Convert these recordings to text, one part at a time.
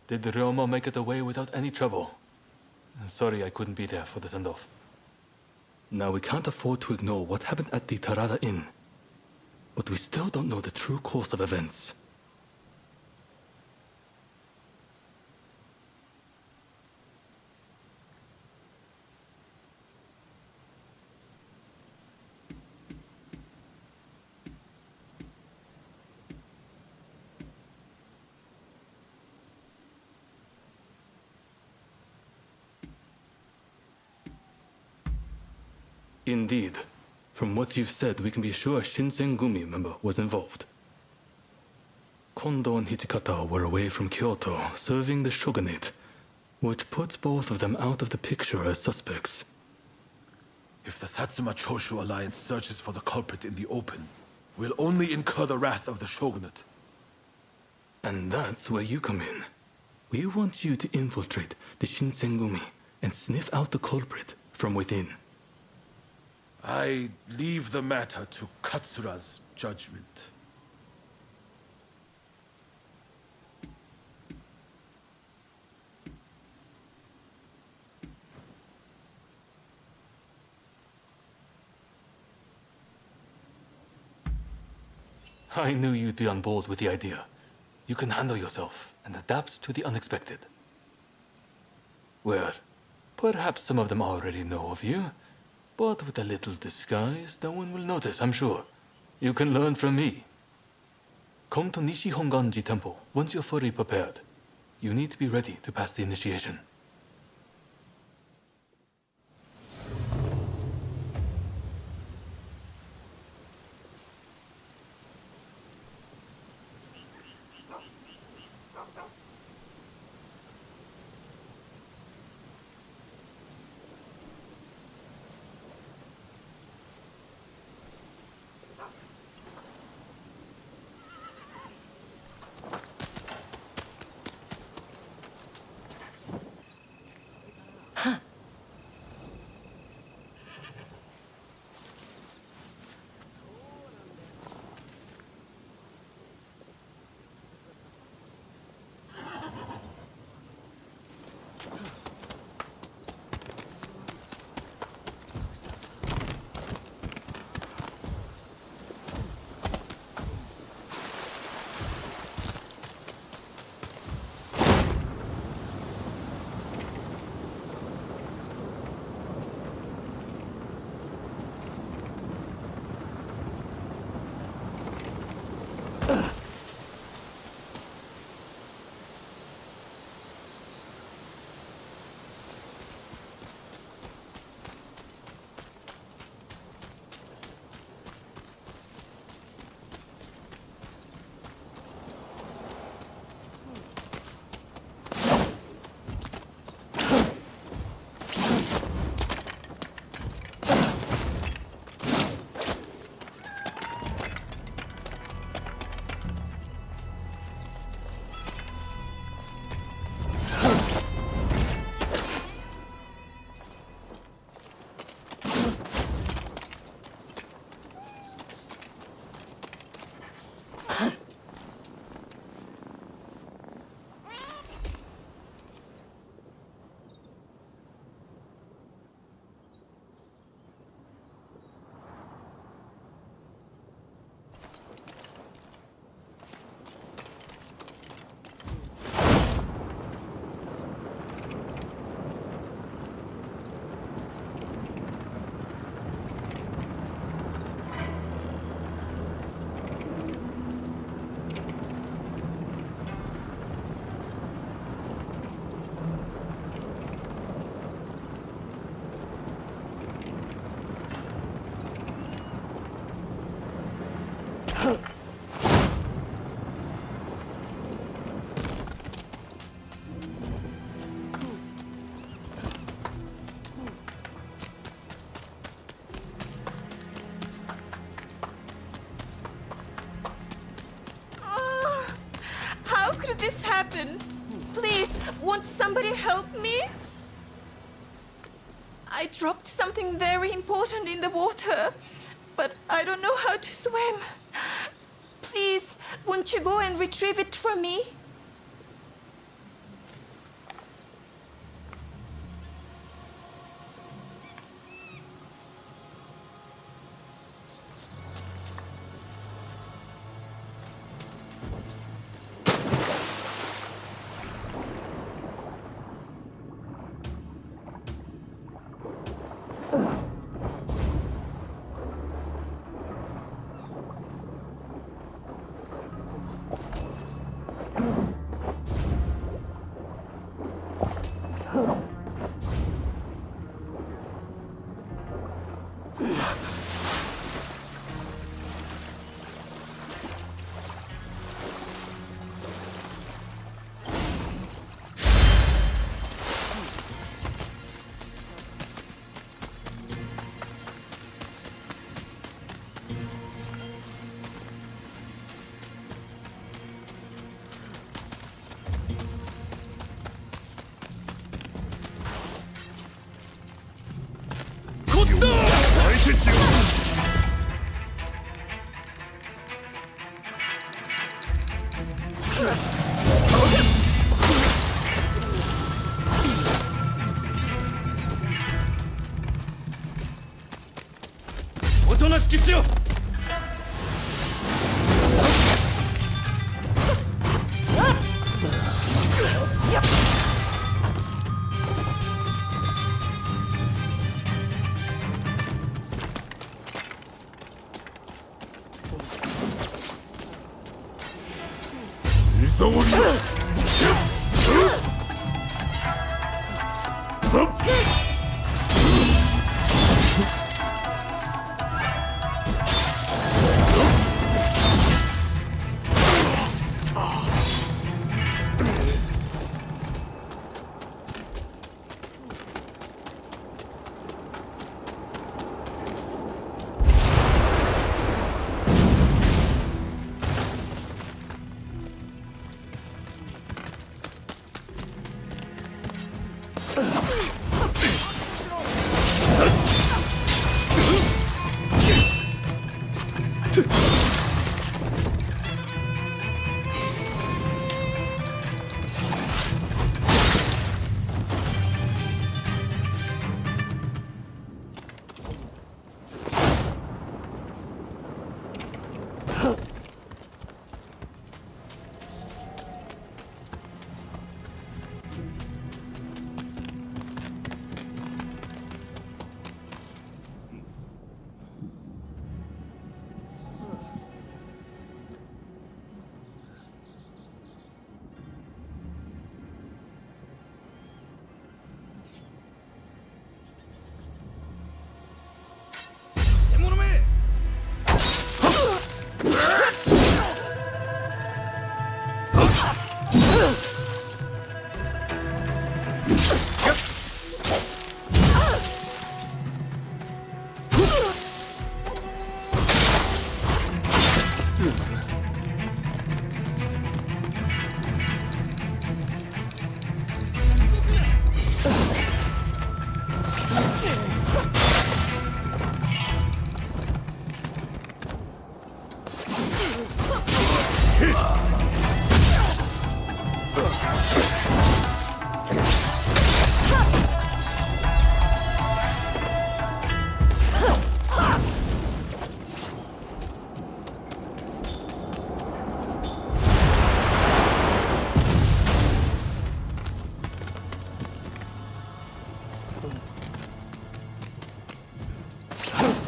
Did Ryoma make it away without any trouble? Sorry I couldn't be there for the send-off. Now we can't afford to ignore what happened at the Tarada Inn. But we still don't know the true course of events. Indeed. From what you've said, we can be sure a Shinsengumi member was involved. Kondo and Hichikata were away from Kyoto, serving the shogunate, which puts both of them out of the picture as suspects. If the Satsuma Choshu alliance searches for the culprit in the open, we'll only incur the wrath of the shogunate. And that's where you come in. We want you to infiltrate the Shinsengumi and sniff out the culprit from within. I leave the matter to Katsura's judgment. I knew you'd be on board with the idea. You can handle yourself and adapt to the unexpected. Well, perhaps some of them already know of you, but with a little disguise, no one will notice, I'm sure. You can learn from me. Come to Nishi Honganji Temple once you're fully prepared. You need to be ready to pass the initiation. This happen? Please, won't somebody help me? I dropped something very important in the water, but I don't know how to swim. Please, won't you go and retrieve it for me? おとなしくしろ。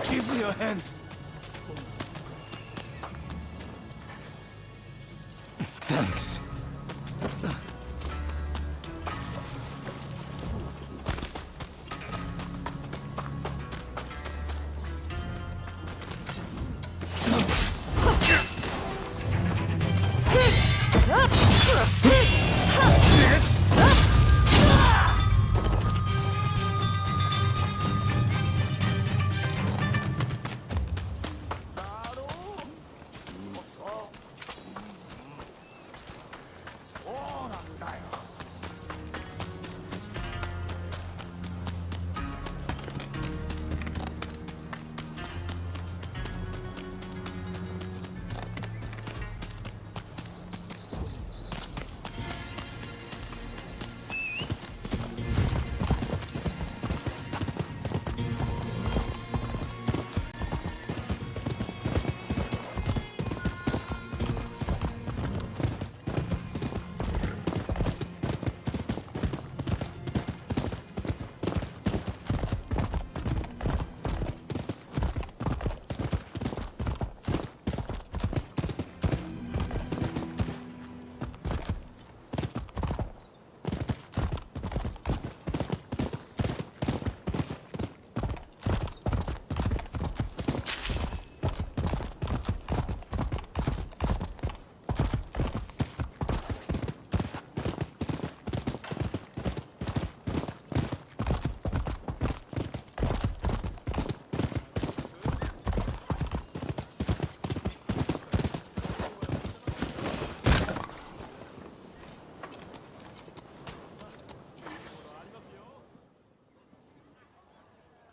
Give me your hand. Thanks.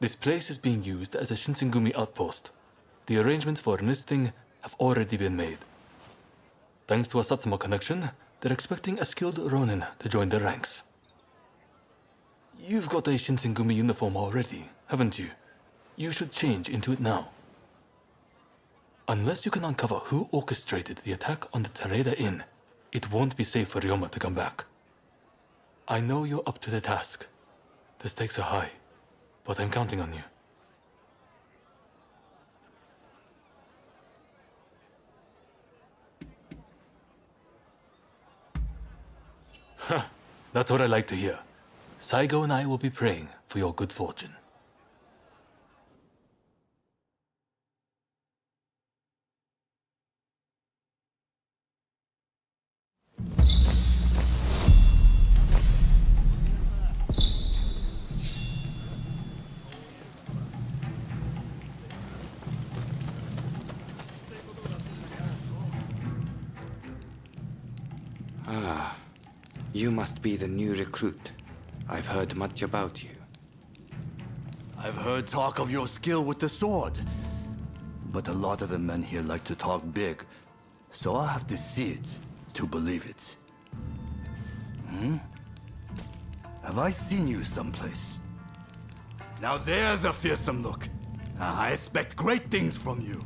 This place is being used as a Shinsengumi outpost. The arrangements for enlisting have already been made. Thanks to a Satsuma connection, they're expecting a skilled Ronin to join their ranks. You've got a Shinsengumi uniform already, haven't you? You should change into it now. Unless you can uncover who orchestrated the attack on the Tereda Inn, it won't be safe for Ryoma to come back. I know you're up to the task. The stakes are high, but I'm counting on you. That's what I like to hear. Saigo and I will be praying for your good fortune. You must be the new recruit. I've heard much about you. I've heard talk of your skill with the sword. But a lot of the men here like to talk big, so I'll have to see it to believe it. Have I seen you someplace? Now there's a fearsome look. I expect great things from you.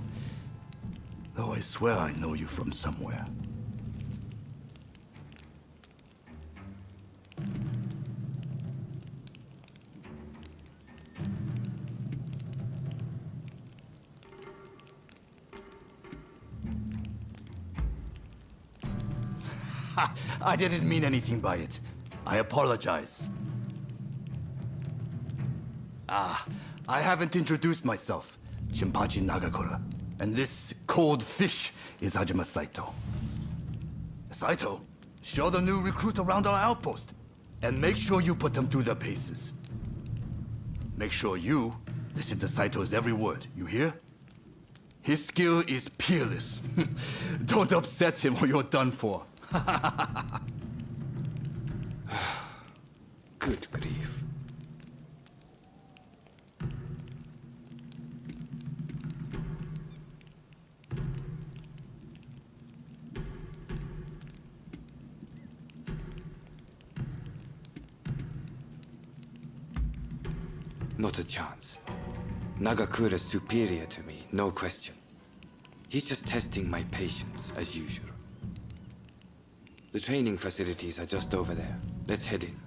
Though I swear I know you from somewhere. I didn't mean anything by it. I apologize. I haven't introduced myself. Shinpachi Nagakura. And this cold fish is Hajime Saito. Saito, show the new recruit around our outpost. And make sure you put them through their paces. Make sure you listen to Saito's every word, you hear? His skill is peerless. Don't upset him or you're done for. Good grief. Not a chance. Nagakura's superior to me, no question. He's just testing my patience, as usual. The training facilities are just over there. Let's head in.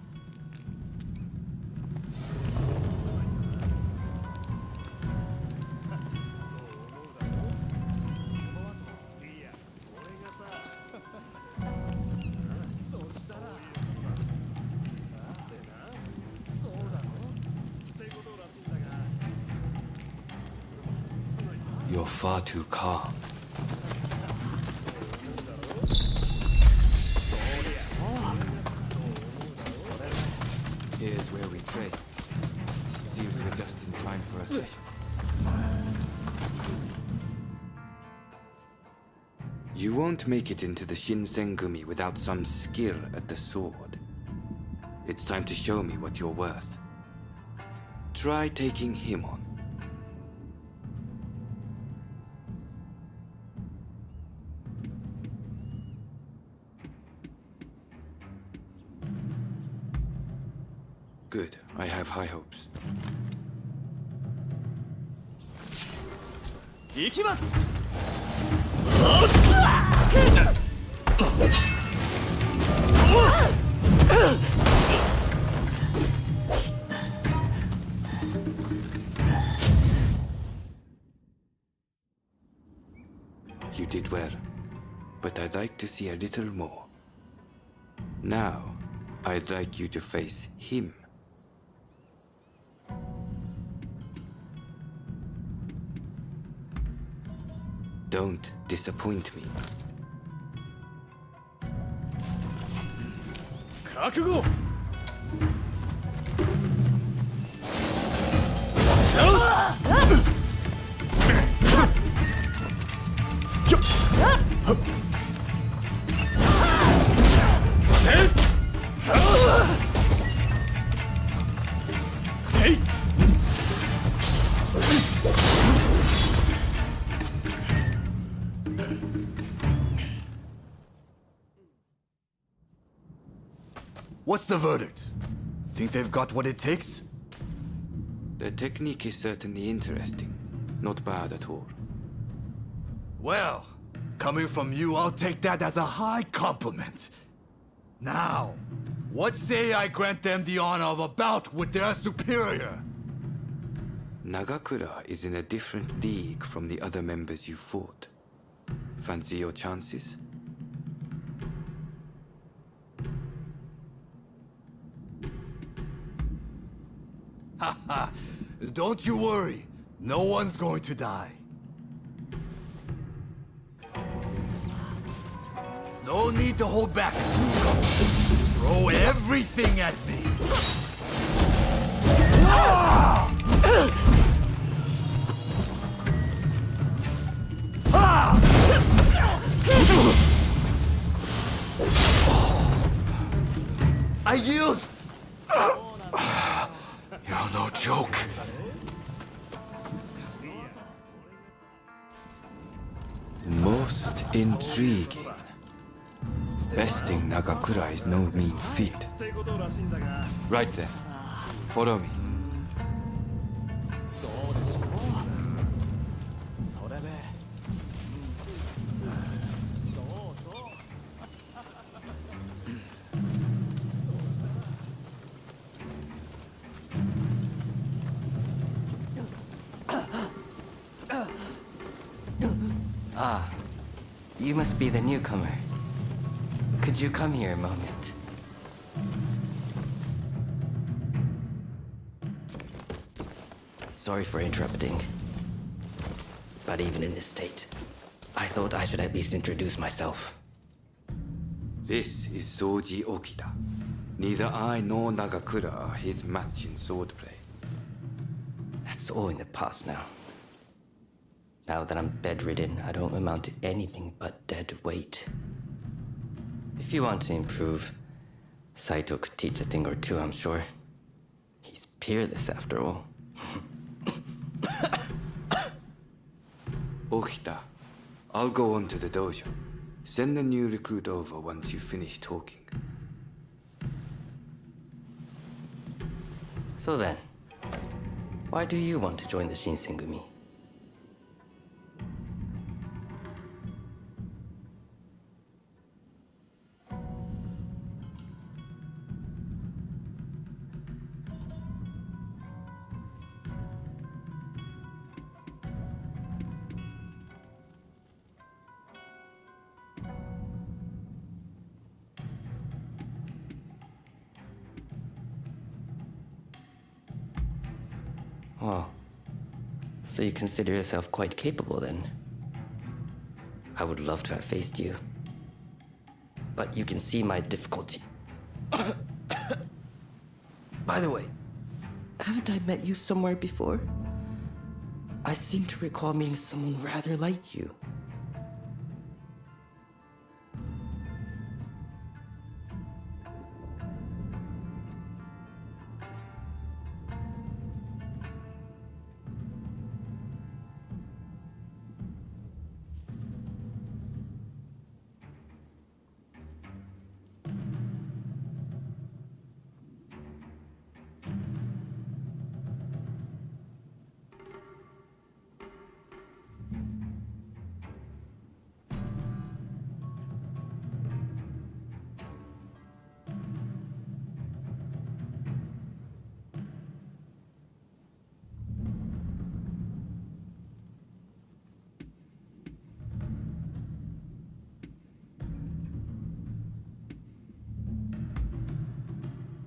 You're far too calm. Here's where we trade. Seems we're just in time for a session. You won't make it into the Shinsengumi without some skill at the sword. It's time to show me what you're worth. Try taking him on. Good. I have high hopes. You did well, but I'd like to see a little more. Now, I'd like you to face him. Don't disappoint me. Kakugo! What's the verdict? Think they've got what it takes? The technique is certainly interesting. Not bad at all. Well, coming from you, I'll take that as a high compliment. Now, what say I grant them the honor of a bout with their superior? Nagakura is in a different league from the other members you fought. Fancy your chances? Haha, don't you worry. No one's going to die. No need to hold back. Throw everything at me. I yield. You're no joke. Most intriguing. Besting Nagakura is no mean feat. Right then, follow me. Ah, you must be the newcomer. Could you come here a moment? Sorry for interrupting. But even in this state, I thought I should at least introduce myself. This is Soji Okita. Neither I nor Nagakura are his match in swordplay. That's all in the past now. Now that I'm bedridden, I don't amount to anything but dead weight. If you want to improve, Saito could teach a thing or two, I'm sure. He's peerless after all. Okita, I'll go on to the dojo. Send the new recruit over once you finish talking. So then, why do you want to join the Shinsengumi? Oh, so you consider yourself quite capable then? I would love to have faced you. But you can see my difficulty. By the way, haven't I met you somewhere before? I seem to recall meeting someone rather like you.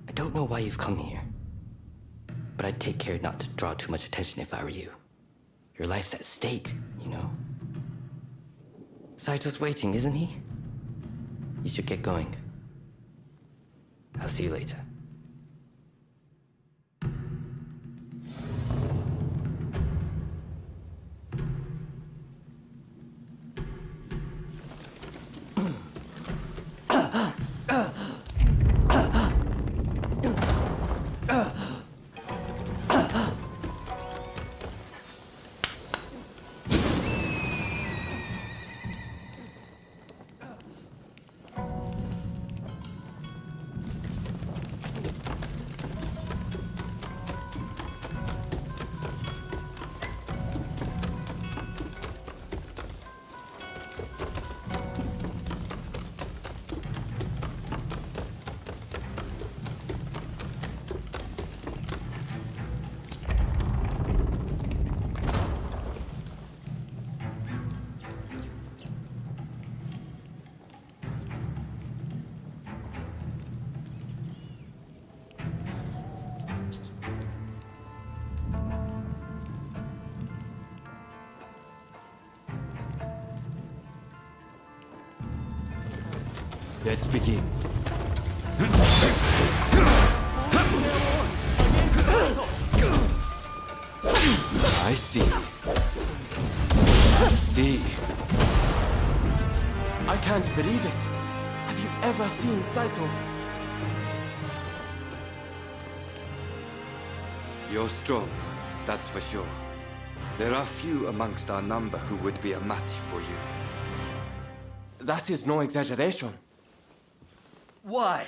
I don't know why you've come here, but I'd take care not to draw too much attention if I were you. Your life's at stake, you know. Saito's waiting, isn't he? You should get going. I'll see you later. Let's begin. I see. See. I can't believe it. Have you ever seen Saito? You're strong, that's for sure. There are few amongst our number who would be a match for you. That is no exaggeration. Why?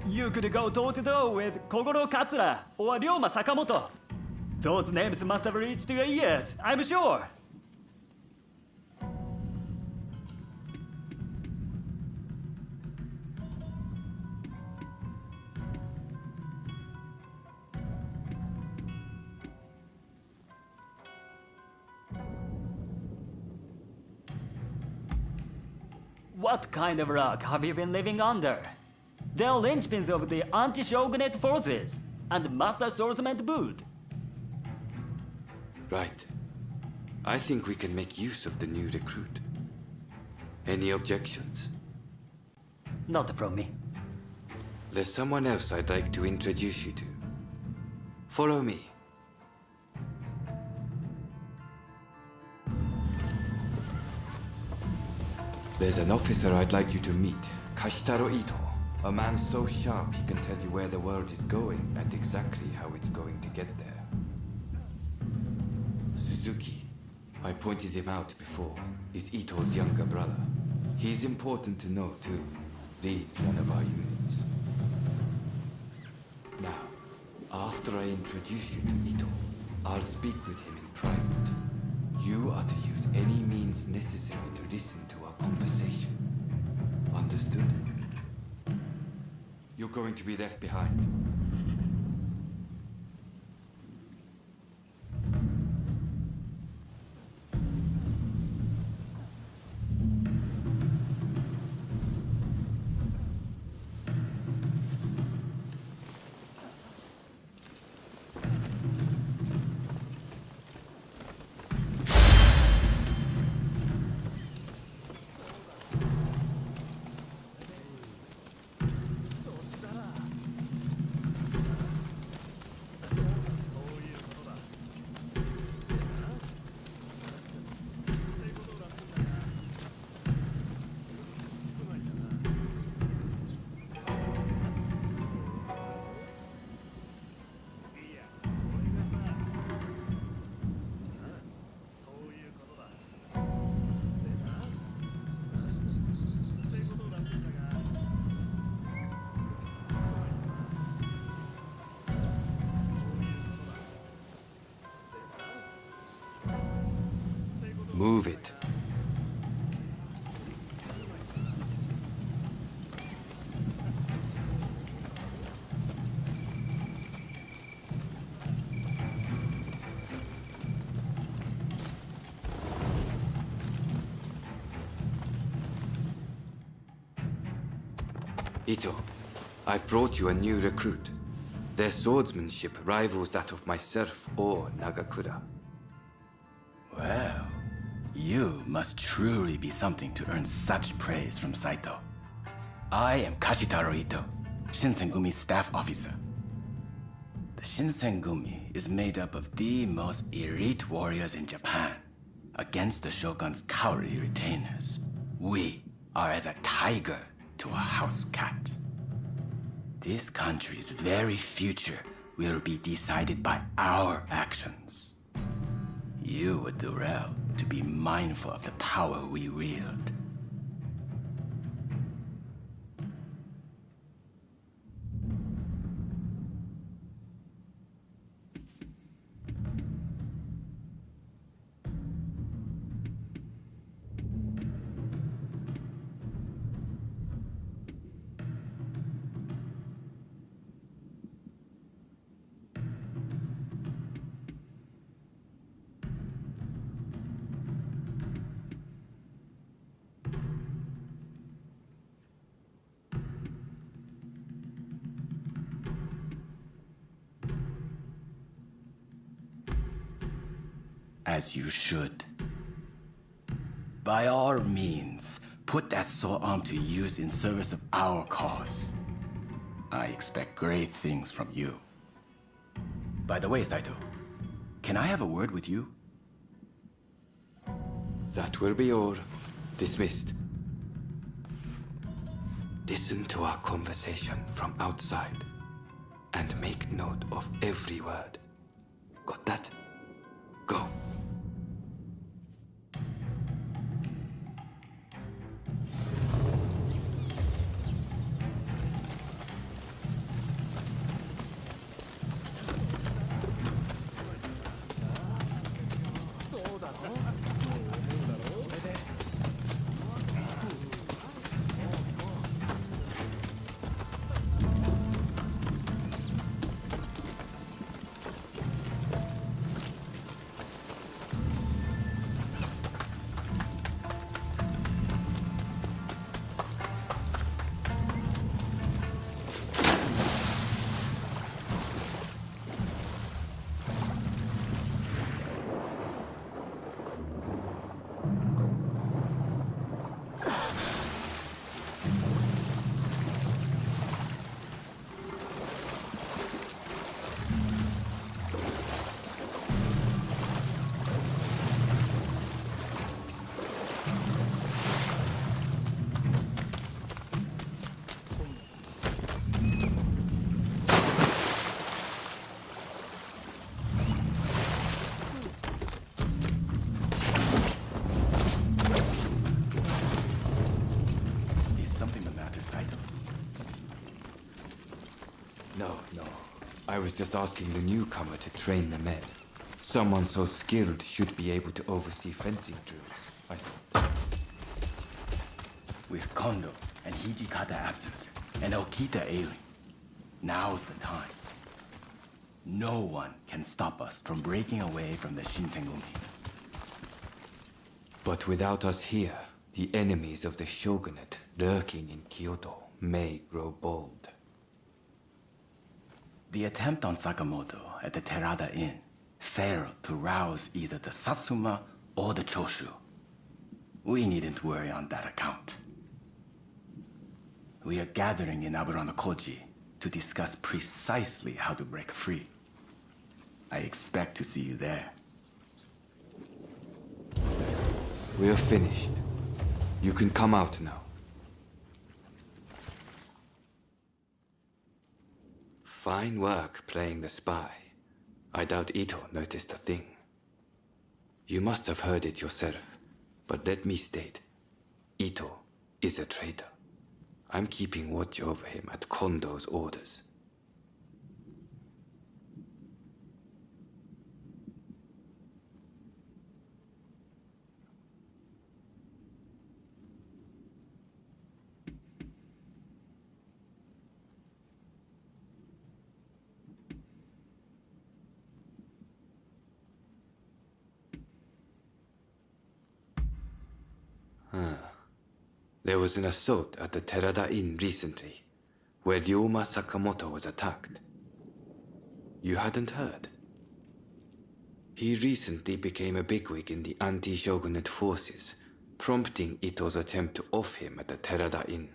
You could go toe-to-toe with Kogoro Katsura or Ryoma Sakamoto. Those names must have reached your ears, I'm sure. What kind of rock have you been living under? They're linchpins of the anti-shogunate forces and master swordsman to boot. Right. I think we can make use of the new recruit. Any objections? Not from me. There's someone else I'd like to introduce you to. Follow me. There's an officer I'd like you to meet, Kashitaro Ito. A man so sharp he can tell you where the world is going and exactly how it's going to get there. Suzuki, I pointed him out before, is Ito's younger brother. He's important to know too. Leads one of our units. Now, after I introduce you to Ito, I'll speak with him in private. You are to use any means necessary to listen to our conversation. Understood? You're going to be left behind. Move it. Ito, I've brought you a new recruit. Their swordsmanship rivals that of myself or Nagakura. Well, you must truly be something to earn such praise from Saito. I am Kashitaro Ito, Shinsengumi's staff officer. The Shinsengumi is made up of the most elite warriors in Japan. Against the Shogun's cowardly retainers, we are as a tiger to a house cat. This country's very future will be decided by our actions. You would do well to be mindful of the power we wield. As you should. By all means, put that sword on to use in service of our cause. I expect great things from you. By the way, Saito, can I have a word with you? That will be all. Dismissed. Listen to our conversation from outside and make note of every word. Got that? Go. No. I was just asking the newcomer to train the med. Someone so skilled should be able to oversee fencing drills. With Kondo and Hijikata absent, and Okita ailing, now's the time. No one can stop us from breaking away from the Shinsengumi. But without us here, the enemies of the shogunate lurking in Kyoto may grow bold. The attempt on Sakamoto at the Terada Inn failed to rouse either the Satsuma or the Choshu. We needn't worry on that account. We are gathering in Aburano-Koji to discuss precisely how to break free. I expect to see you there. We're finished. You can come out now. Fine work playing the spy. I doubt Ito noticed a thing. You must have heard it yourself, but let me state, Ito is a traitor. I'm keeping watch over him at Kondo's orders. There was an assault at the Terada Inn recently, where Ryoma Sakamoto was attacked. You hadn't heard? He recently became a bigwig in the anti-shogunate forces, prompting Ito's attempt to off him at the Terada Inn.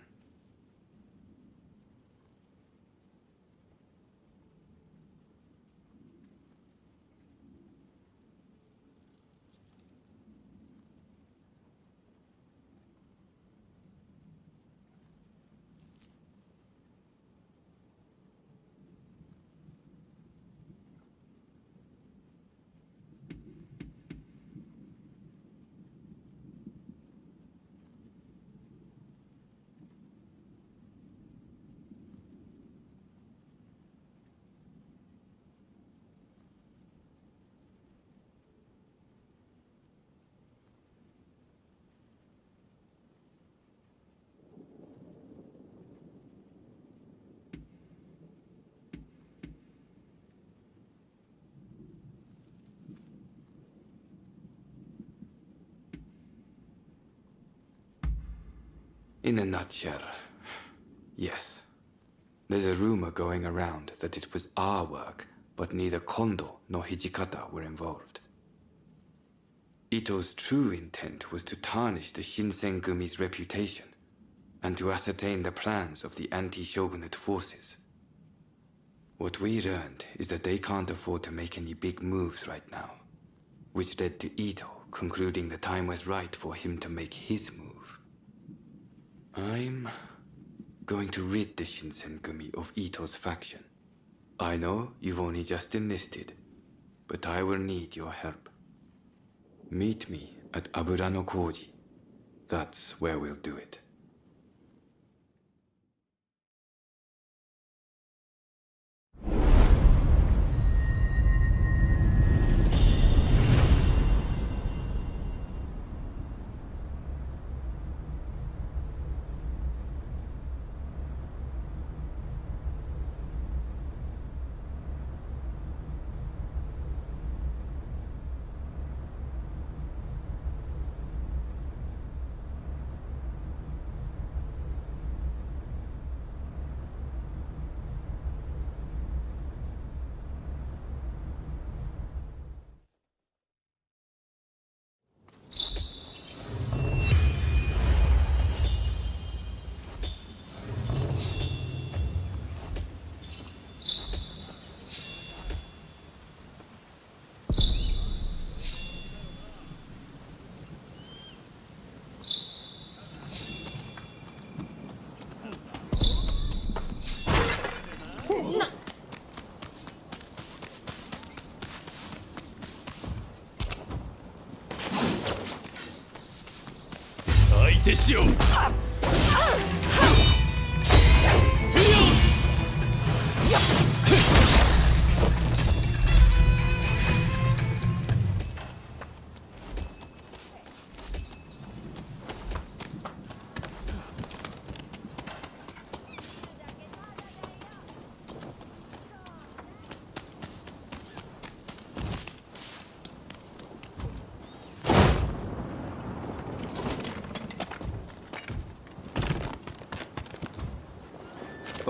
In a nutshell, yes. There's a rumor going around that it was our work, but neither Kondo nor Hijikata were involved. Ito's true intent was to tarnish the Shinsengumi's reputation and to ascertain the plans of the anti-shogunate forces. What we learned is that they can't afford to make any big moves right now, which led to Ito concluding the time was right for him to make his move. I'm going to rid the Shinsengumi of Ito's faction. I know you've only just enlisted, but I will need your help. Meet me at Abura no Koji. That's where we'll do it.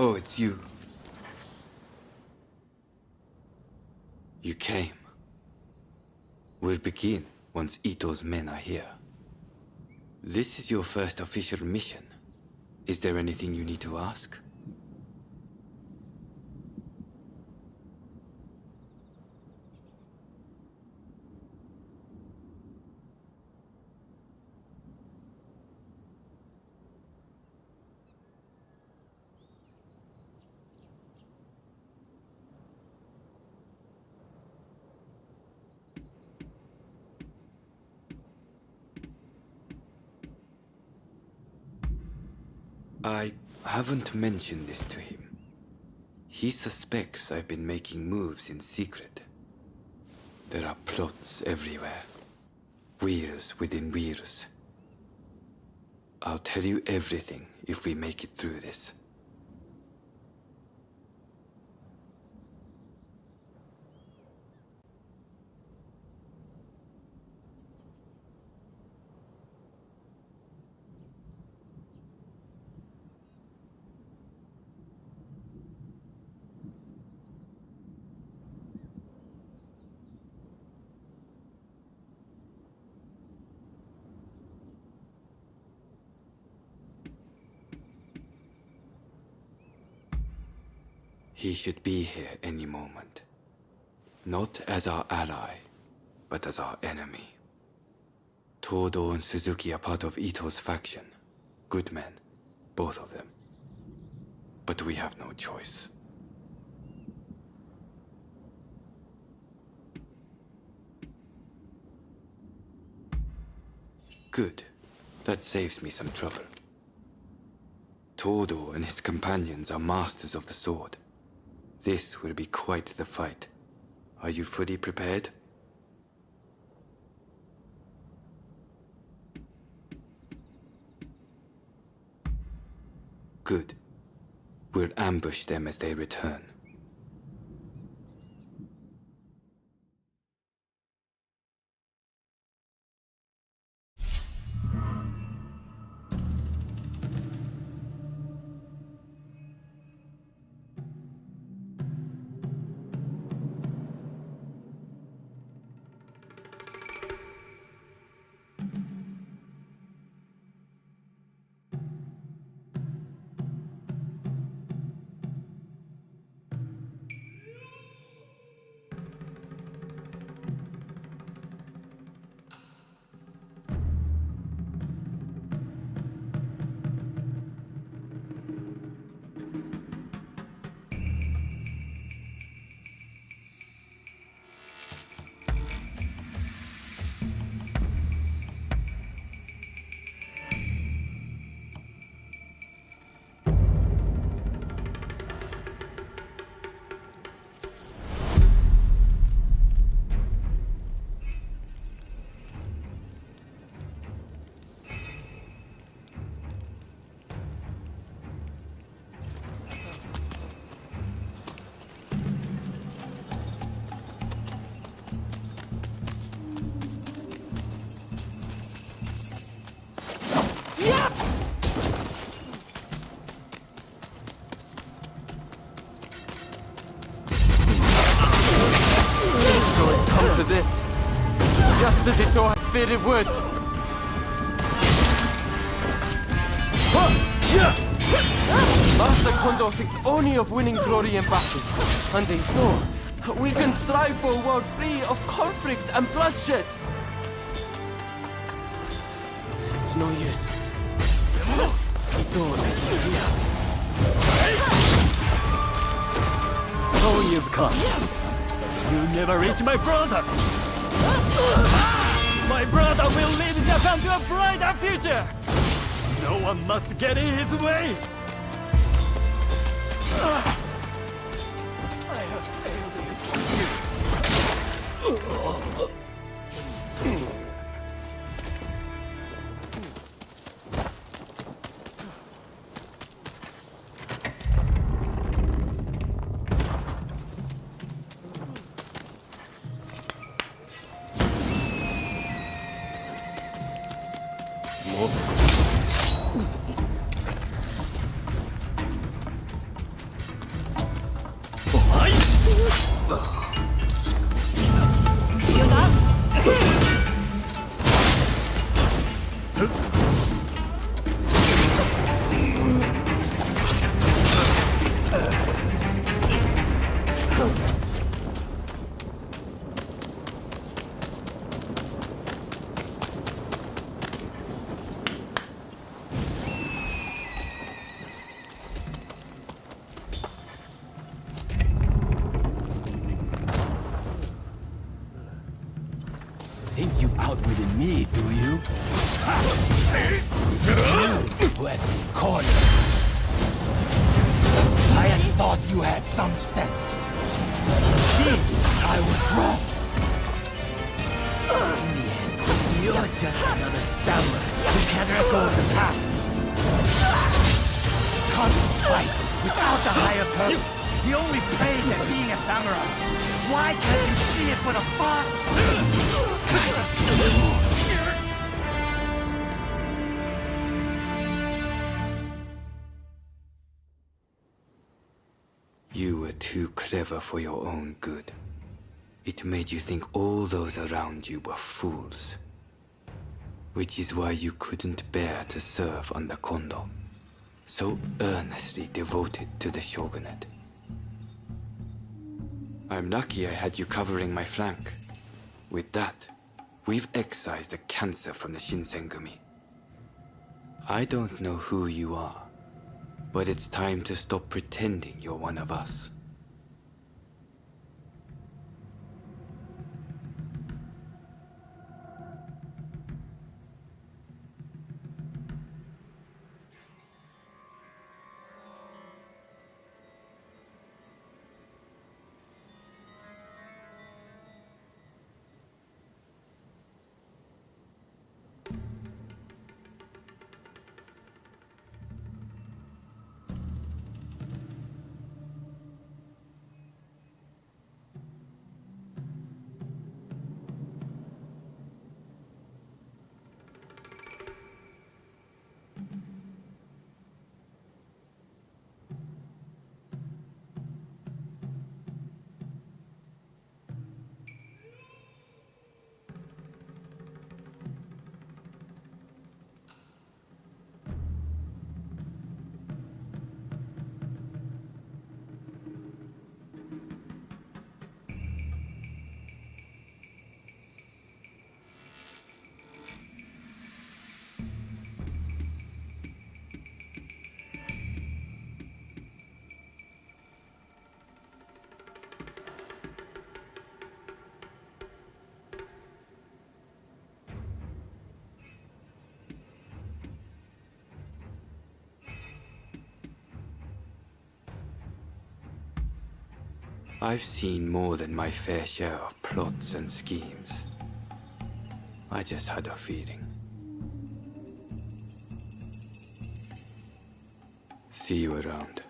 Oh, it's you. You came. We'll begin once Ito's men are here. This is your first official mission. Is there anything you need to ask? I haven't mentioned this to him. He suspects I've been making moves in secret. There are plots everywhere. Wheels within wheels. I'll tell you everything if we make it through this. He should be here any moment. Not as our ally, but as our enemy. Todo and Suzuki are part of Ito's faction. Good men, both of them. But we have no choice. Good. That saves me some trouble. Todo and his companions are masters of the sword. This will be quite the fight. Are you fully prepared? Good. We'll ambush them as they return. does it all have faded words? Master Kondo thinks only of winning glory in battle. And in war, we can strive for a world free of conflict and bloodshed. It's no use. Ito is here. So you've come. You never reach my brother. My brother will lead Japan to a brighter future. No one must get in his way. I have failed you. Think you outwitted me, do you? You who had me cornered. I had thought you had some sense. See, I was wrong. In the end, you're just another samurai who can't let go of the past. Constant fight without the higher purpose. He only prays at being a samurai. Why can't you see it for the fun? You were too clever for your own good. It made you think all those around you were fools. Which is why you couldn't bear to serve under Kondo, so earnestly devoted to the shogunate. I'm lucky I had you covering my flank. With that, we've excised a cancer from the Shinsengumi. I don't know who you are, but it's time to stop pretending you're one of us. I've seen more than my fair share of plots and schemes. I just had a feeling. See you around.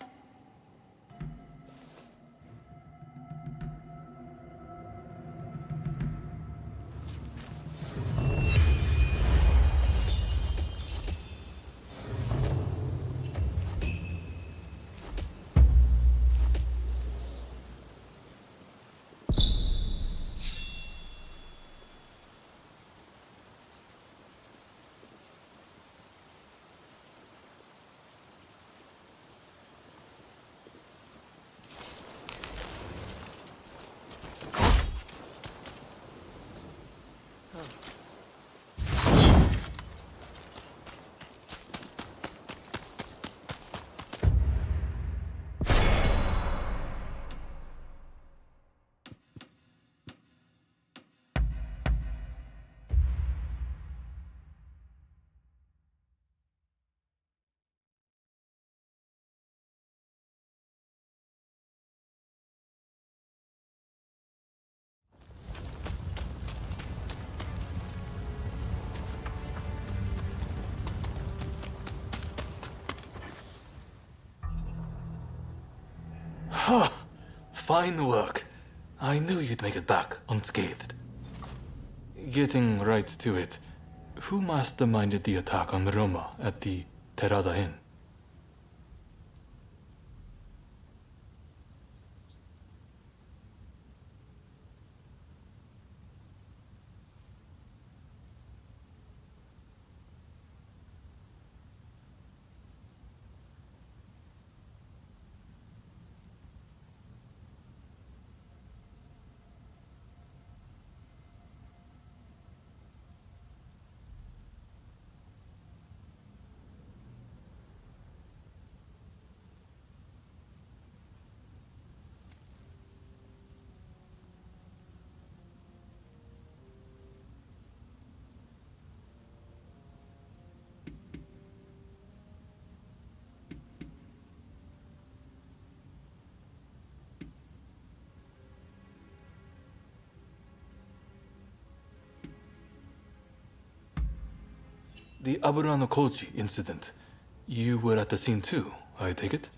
Fine work. I knew you'd make it back unscathed. Getting right to it, who masterminded the attack on Roma at the Terada Inn? The Aburano Kochi incident. You were at the scene too, I take it?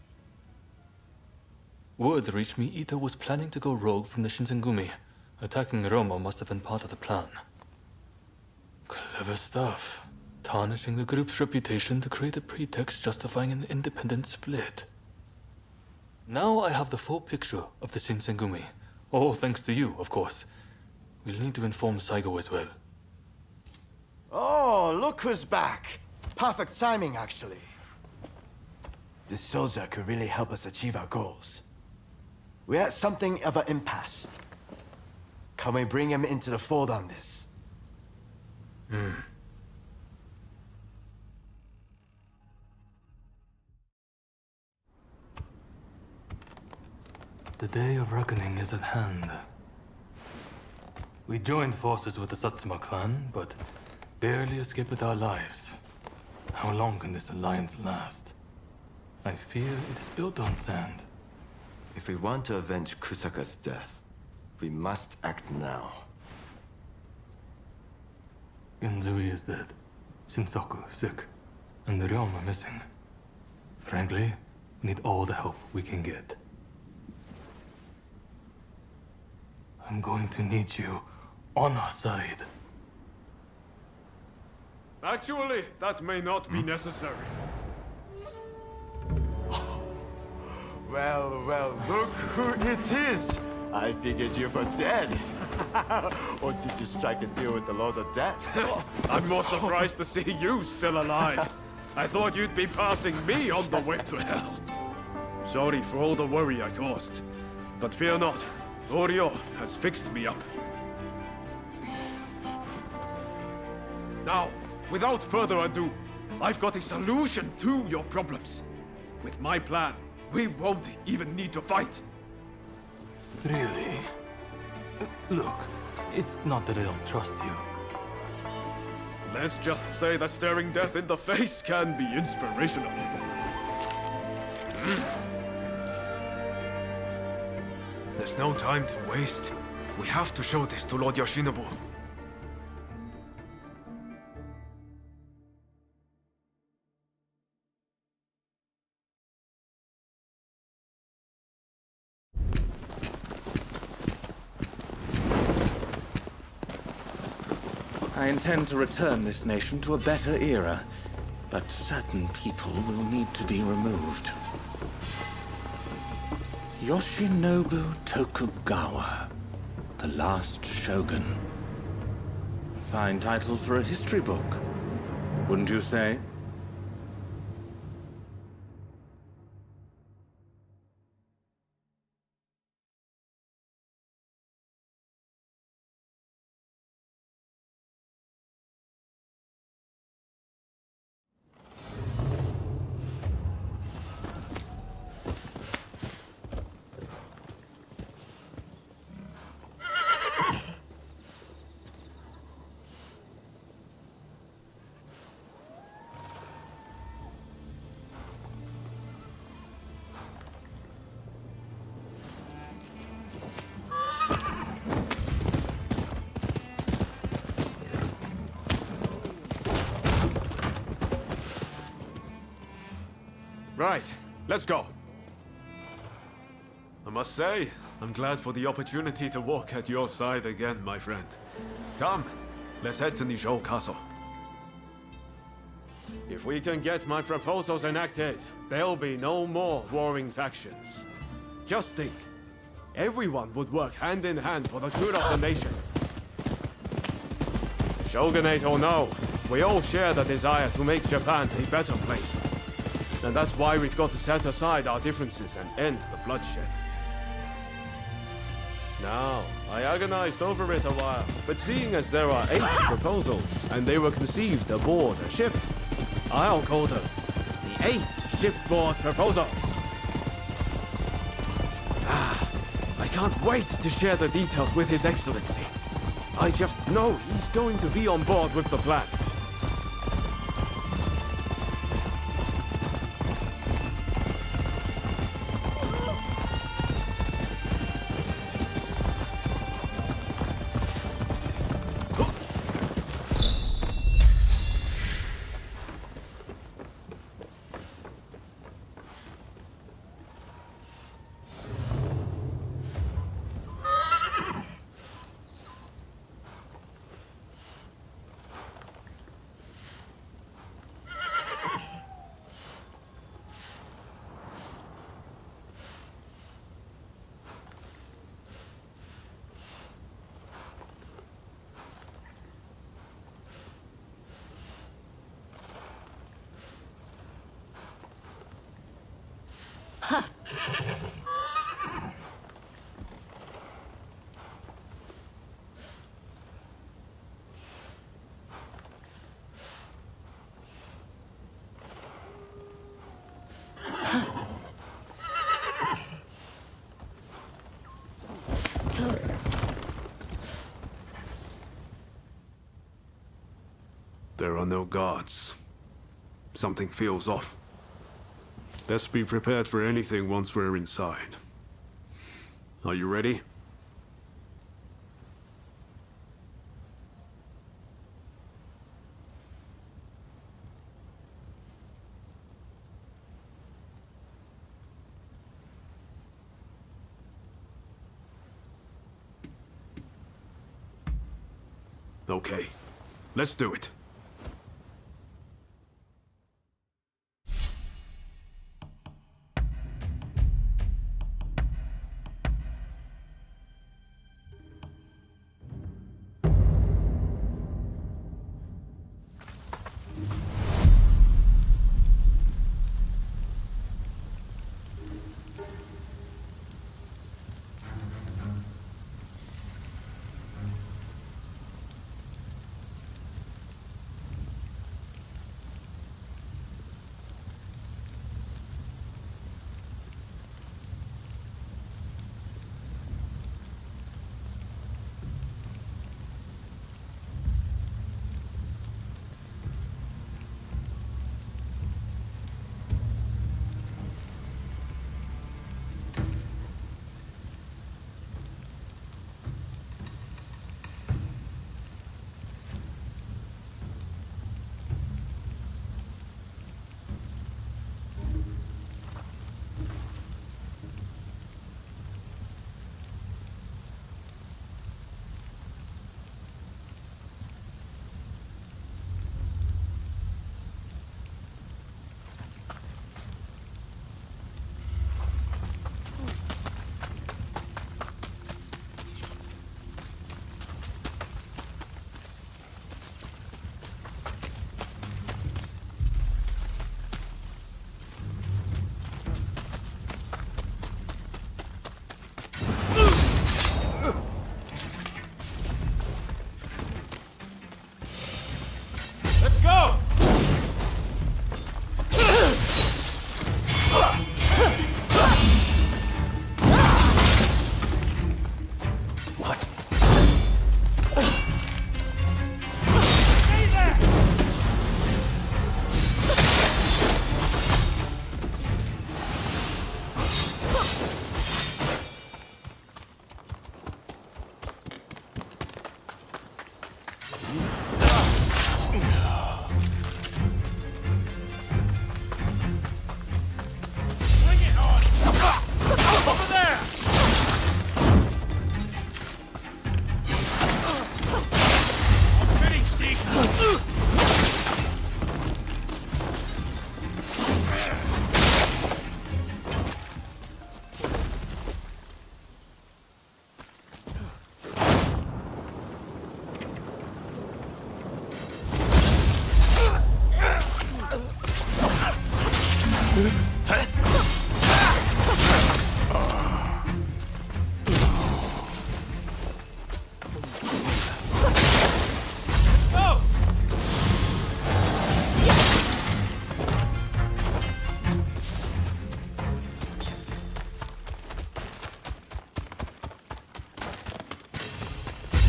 Word reached me Ito was planning to go rogue from the Shinsengumi. Attacking Roma must have been part of the plan. Clever stuff. Tarnishing the group's reputation to create a pretext justifying an independent split. Now I have the full picture of the Shinsengumi. All thanks to you, of course. We'll need to inform Saigo as well. Oh, look who's back. Perfect timing, actually. This soldier could really help us achieve our goals. We're at something of an impasse. Can we bring him into the fold on this? The day of reckoning is at hand. We joined forces with the Satsuma clan, but barely escaped with our lives. How long can this alliance last? I fear it is built on sand. If we want to avenge Kusaka's death, we must act now. Genzui is dead, Shinsaku sick, and the Ryoma missing. Frankly, we need all the help we can get. I'm going to need you on our side. Actually, that may not be necessary. Well, well, look who it is! I figured you were dead. Or did you strike a deal with the Lord of Death? I'm more surprised to see you still alive. I thought you'd be passing me on the way to hell. Sorry for all the worry I caused. But fear not, Oryo has fixed me up. Now, without further ado, I've got a solution to your problems. With my plan, we won't even need to fight. Really? Look, it's not that I don't trust you. Let's just say that staring death in the face can be inspirational. There's no time to waste. We have to show this to Lord Yoshinobu. I intend to return this nation to a better era, but certain people will need to be removed. Yoshinobu Tokugawa, the last shogun. A fine title for a history book, wouldn't you say? Right, let's go. must say, I'm glad for the opportunity to walk at your side again, my friend. Come, let's head to Nishou Castle. If we can get my proposals enacted, there'll be no more warring factions. Just think, everyone would work hand in hand for the good of the nation. Shogunate or no, we all share the desire to make Japan a better place. And that's why we've got to set aside our differences and end the bloodshed. Now, I agonized over it a while, but seeing as there are 8 proposals, and they were conceived aboard a ship, I'll call them the 8 shipboard proposals. I can't wait to share the details with His Excellency. I just know he's going to be on board with the plan. There are no guards. Something feels off. Let's be prepared for anything once we're inside. Are you ready? Okay, let's do it.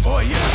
Oh, yeah.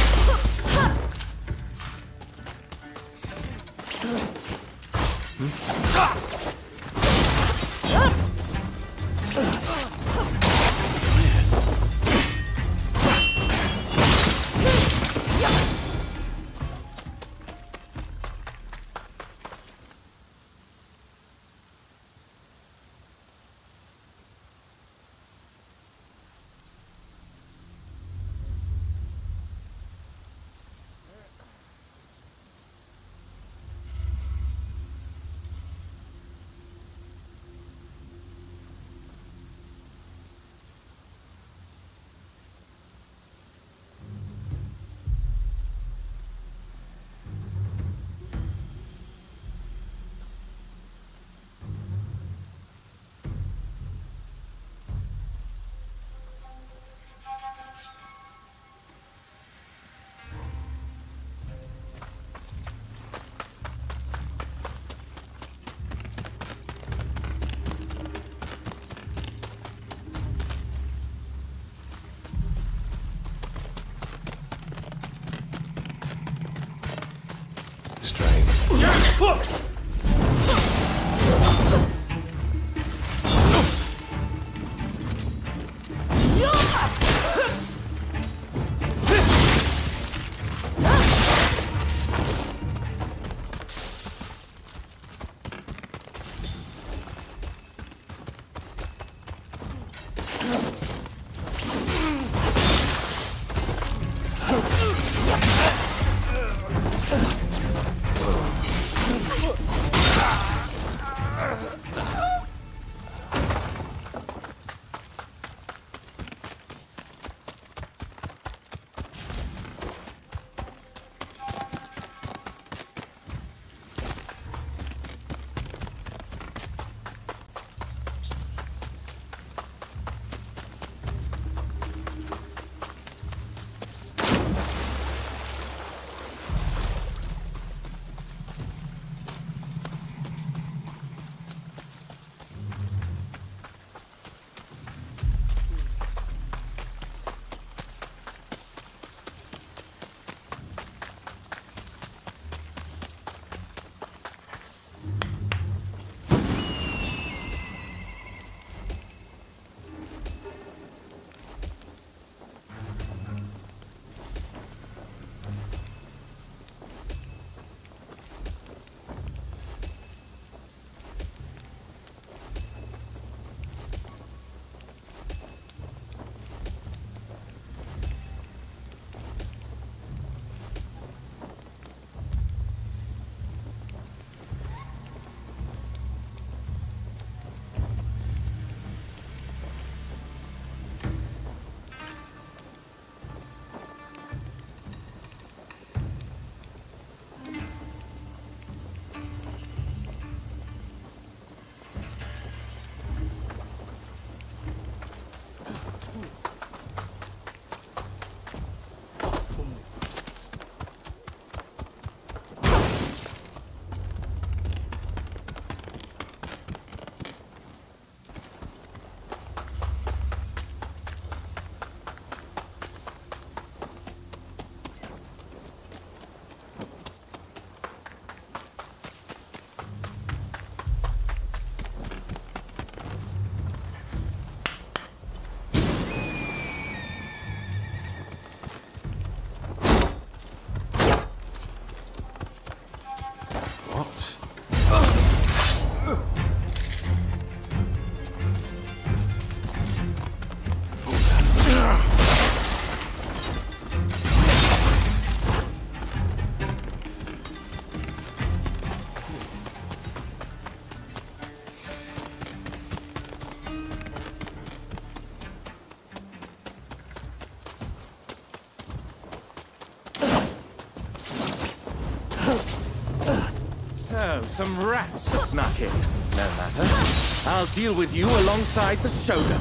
So, some rats snuck in. No matter. I'll deal with you alongside the Shogun.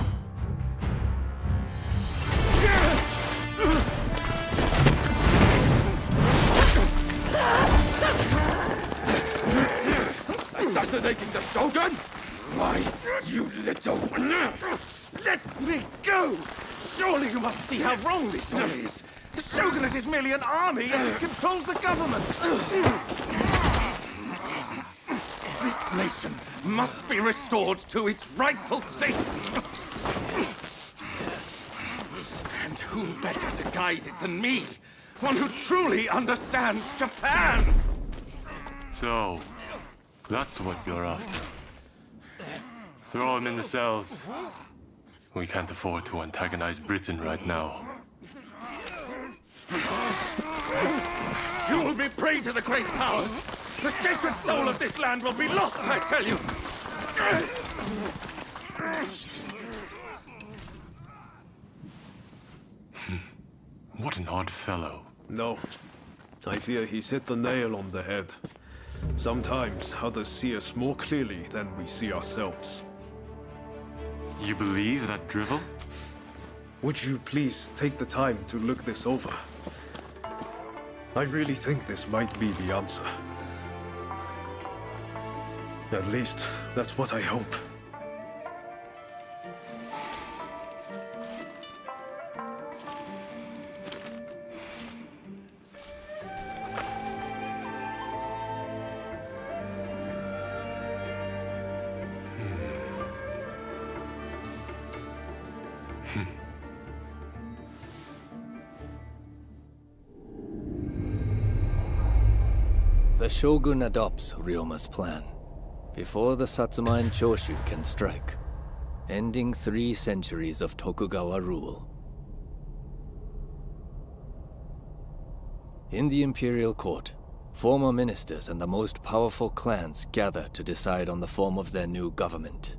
Assassinating the Shogun? Why, you little... Let me go! Surely you must see how wrong this all is. The Shogunate is merely an army and it controls the government. This nation must be restored to its rightful state. And who better to guide it than me? One who truly understands Japan! So, that's what you're after. Throw him in the cells. We can't afford to antagonize Britain right now. You will be prey to the great powers! The sacred soul of this land will be lost, I tell you! What an odd fellow. No. I fear he's hit the nail on the head. Sometimes others see us more clearly than we see ourselves. You believe that drivel? Would you please take the time to look this over? I really think this might be the answer. At least, that's what I hope. The Shogun adopts Ryoma's plan before the Satsuma and Choshu can strike, ending 3 centuries of Tokugawa rule. In the imperial court, former ministers and the most powerful clans gather to decide on the form of their new government.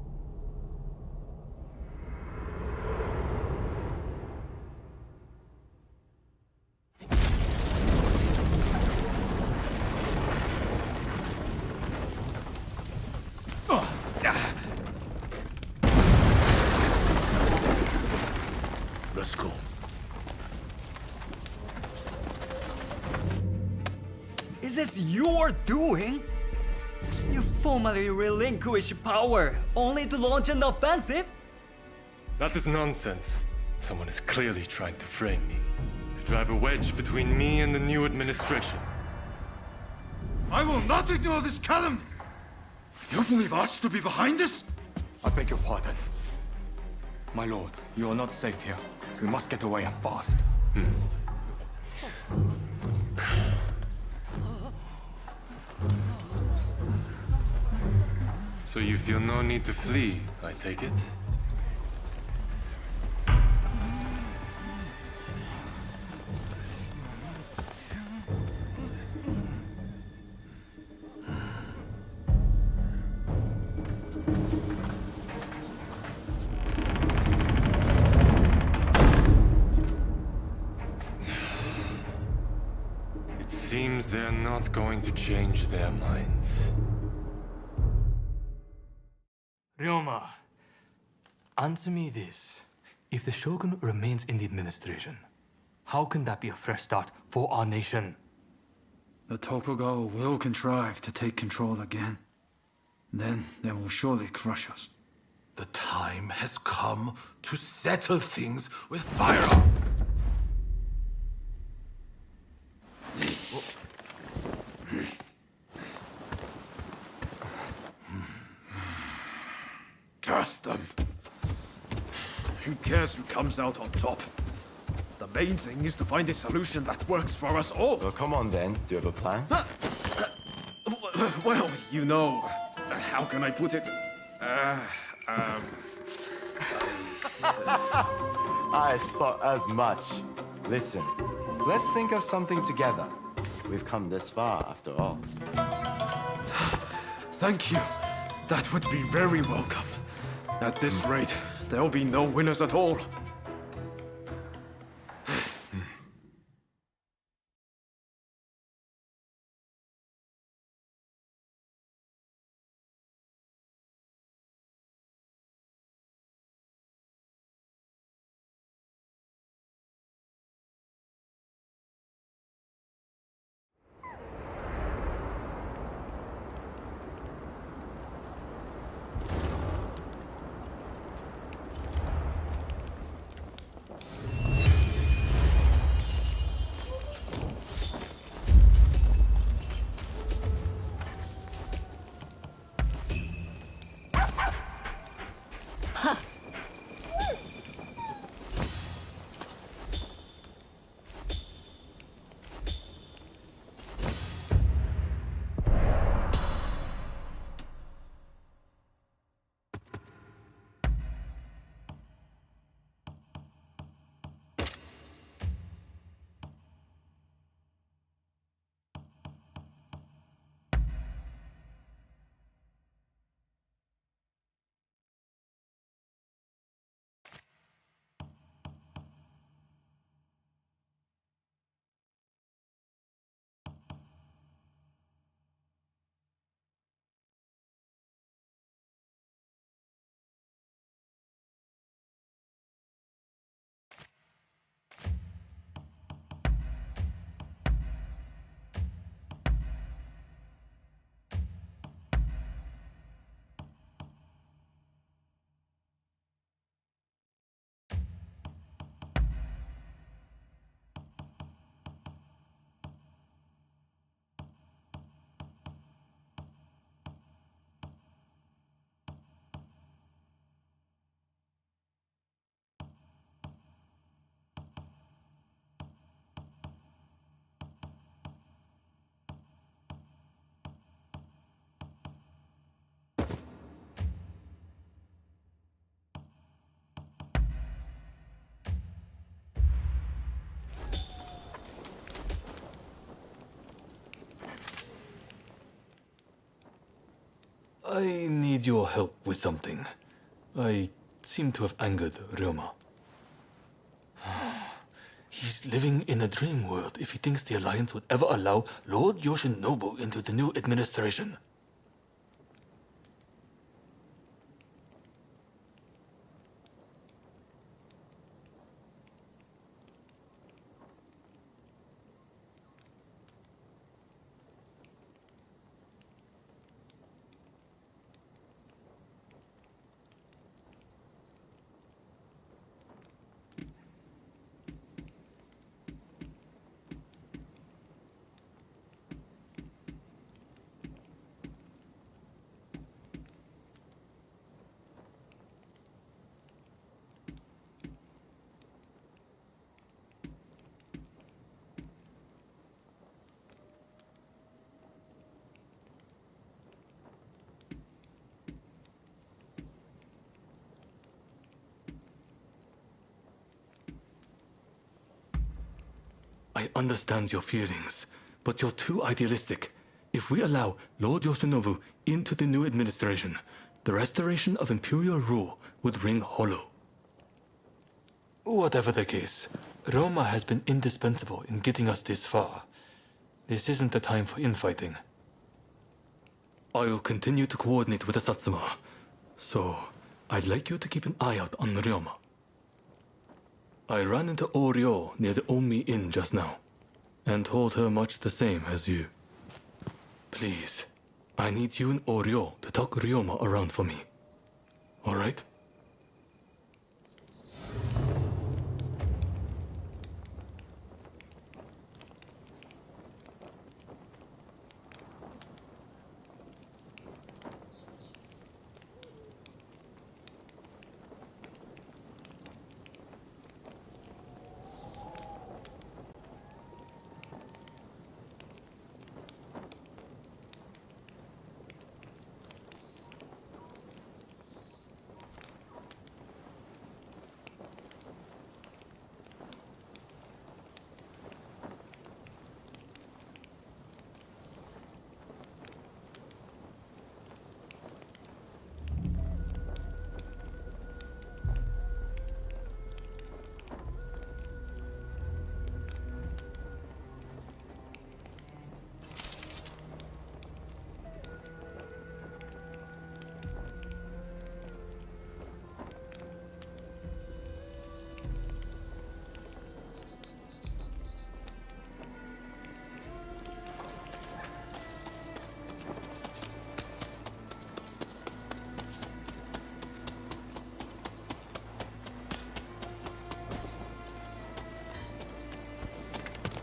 Let's go. Is this your doing? You formally relinquish power only to launch an offensive? That is nonsense. Someone is clearly trying to frame me, to drive a wedge between me and the new administration. I will not ignore this calumny! You believe us to be behind this? I beg your pardon. My lord, you are not safe here. We must get away and fast. So you feel no need to flee, I take it? It seems they're not going to change their minds. Ryoma, answer me this. If the Shogun remains in the administration, how can that be a fresh start for our nation? The Tokugawa will contrive to take control again. Then they will surely crush us. The time has come to settle things with firearms. Curse them. Who cares who comes out on top? The main thing is to find a solution that works for us all. Well, come on then. Do you have a plan? Well, you know, how can I put it? I thought as much. Listen, let's think of something together. We've come this far, after all. Thank you. That would be very welcome. At this rate, there'll be no winners at all. I need your help with something. I seem to have angered Ryoma. He's living in a dream world if he thinks the Alliance would ever allow Lord Yoshinobu into the new administration. I understand your feelings, but you're too idealistic. If we allow Lord Yoshinobu into the new administration, the restoration of imperial rule would ring hollow. Whatever the case, Roma has been indispensable in getting us this far. This isn't the time for infighting. I'll continue to coordinate with the Satsuma, so I'd like you to keep an eye out on Ryoma. I ran into Oryo near the Omi Inn just now, and told her much the same as you. Please, I need you and Oryo to talk Ryoma around for me. All right?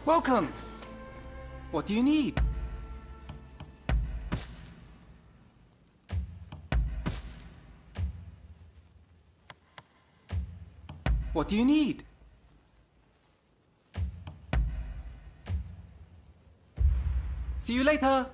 Welcome! What do you need? What do you need? See you later!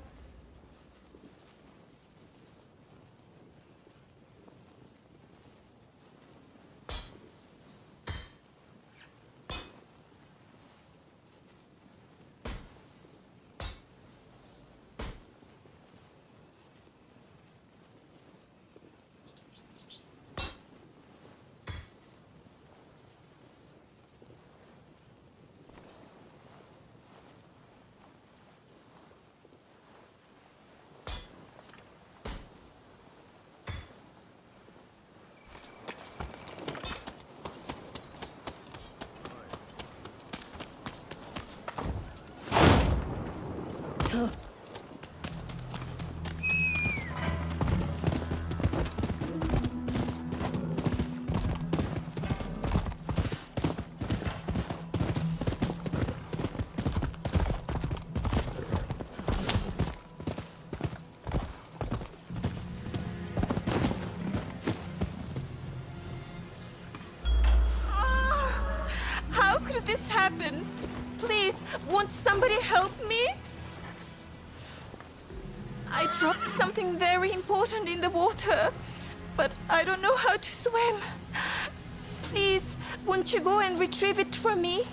How could this happen? Please, won't somebody help me? I dropped something very important in the water, but I don't know how to swim. Please, won't you go and retrieve it for me?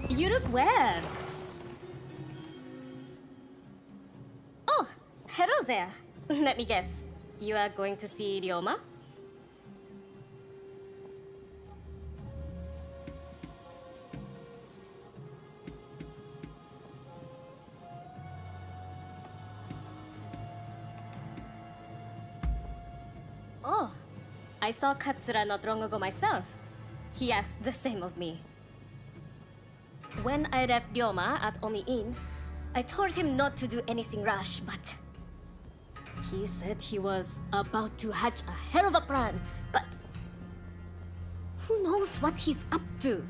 You look well. Oh, hello there. Let me guess. You are going to see Ryoma? Oh, I saw Katsura not long ago myself. He asked the same of me. When I left Ryoma at Omi Inn, I told him not to do anything rash, but he said he was about to hatch a hell of a plan, but who knows what he's up to?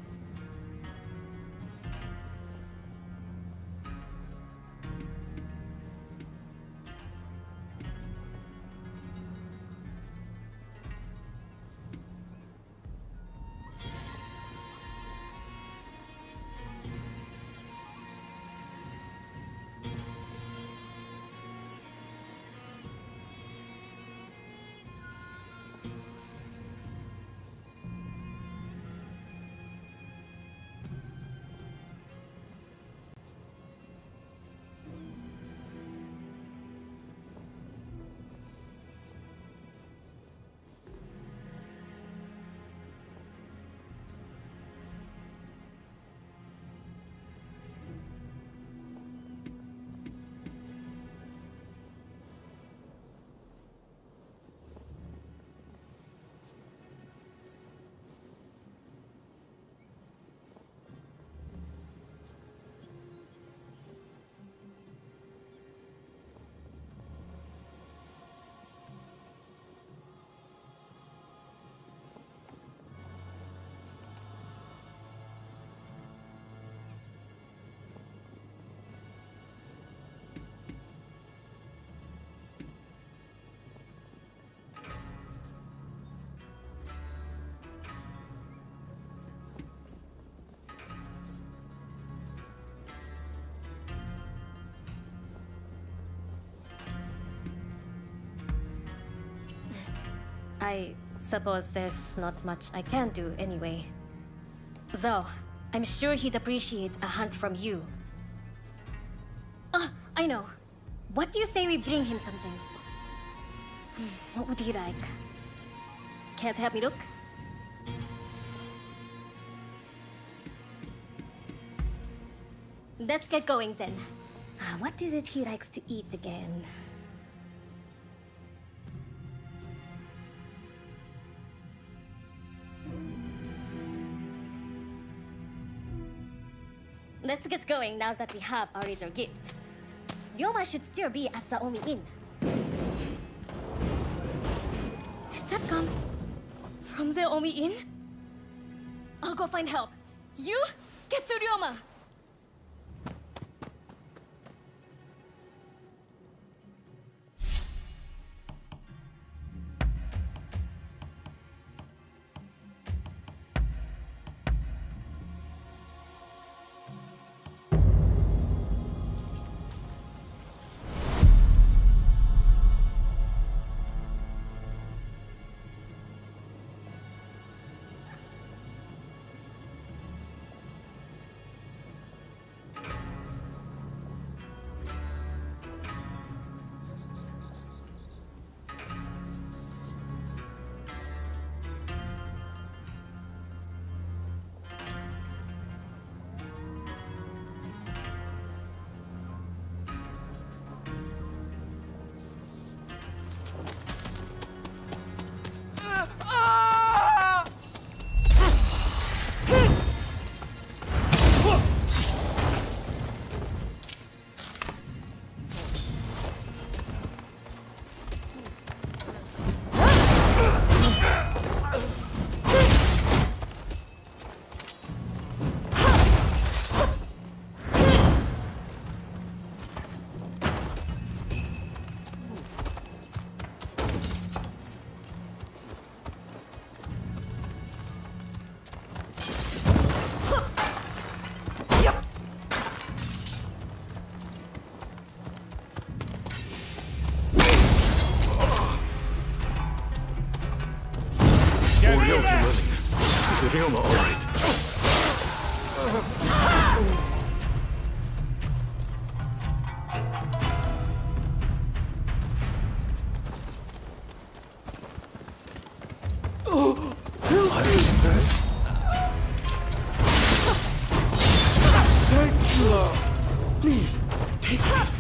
I suppose there's not much I can do anyway. Though, I'm sure he'd appreciate a hunt from you. Oh, I know. What do you say we bring him something? What would he like? Can't help me look? Let's get going then. What is it he likes to eat again? Let's get going now that we have our little gift. Ryoma should still be at the Omi Inn. Did that come from the Omi Inn? I'll go find help. You get to Ryoma! Ryoma, all right. Please, take this.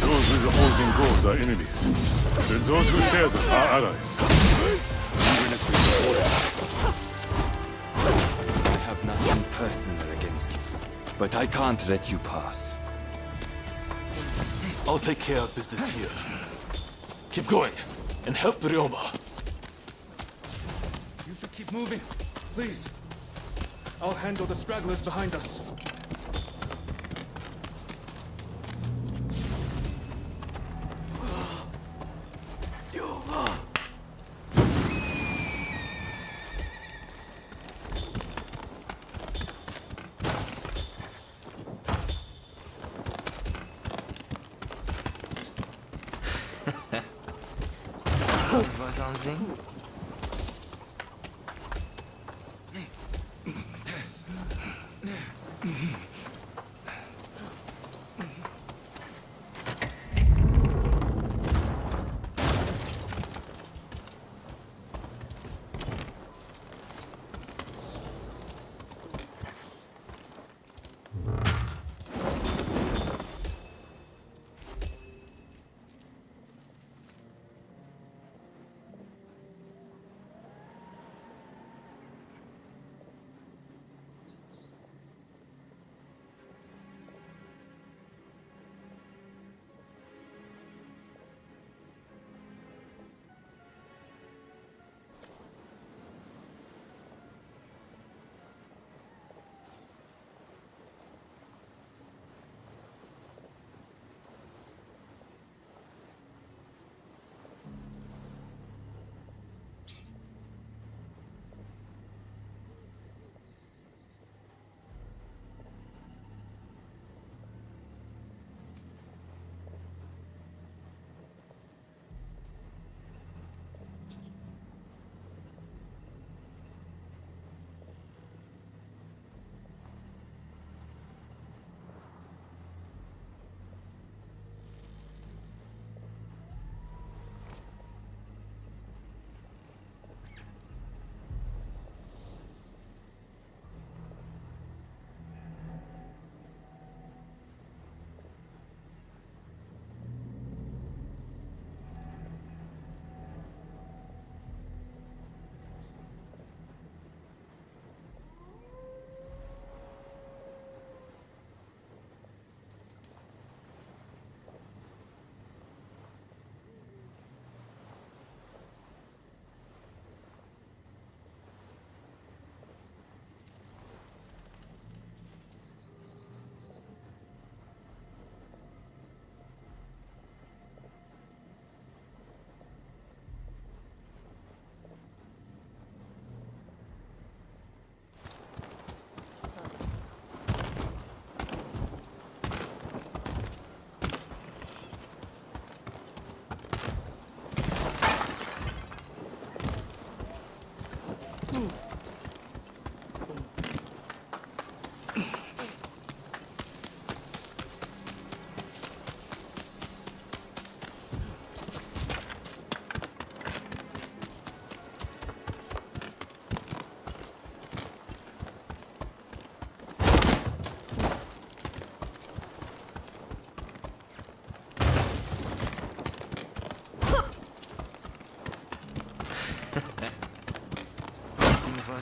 Those with the opposing goals are enemies. Then those who share them are allies. Even if we order, I have nothing personal against you, but I can't let you pass. I'll take care of business here. Keep going, and help Ryoma. You should keep moving, please. I'll handle the stragglers behind us. Something?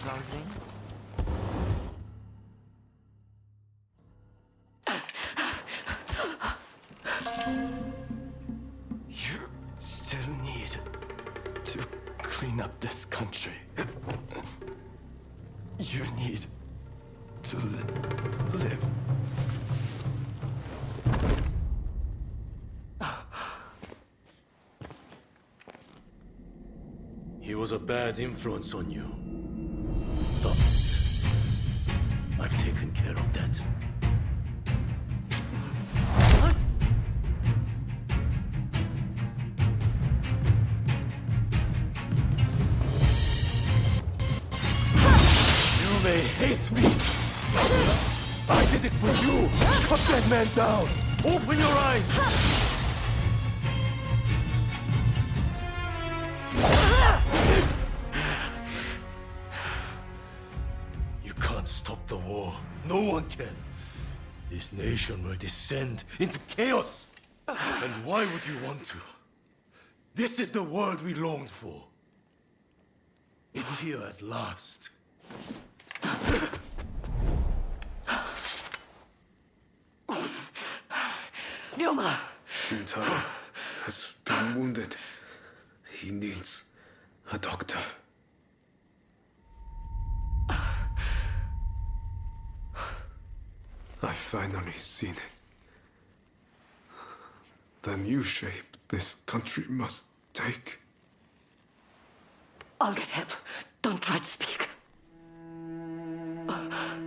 something? You still need to clean up this country. You need to live. He was a bad influence on you. But I've taken care of that. You may hate me. I did it for you. Cut that man down. Open your eyes. Stop the war. No one can. This nation will descend into chaos. And why would you want to? This is the world we longed for. It's here at last. Ryoma! Shintaro has been wounded. He needs a doctor. I've finally seen it. The new shape this country must take. I'll get help. Don't try to speak.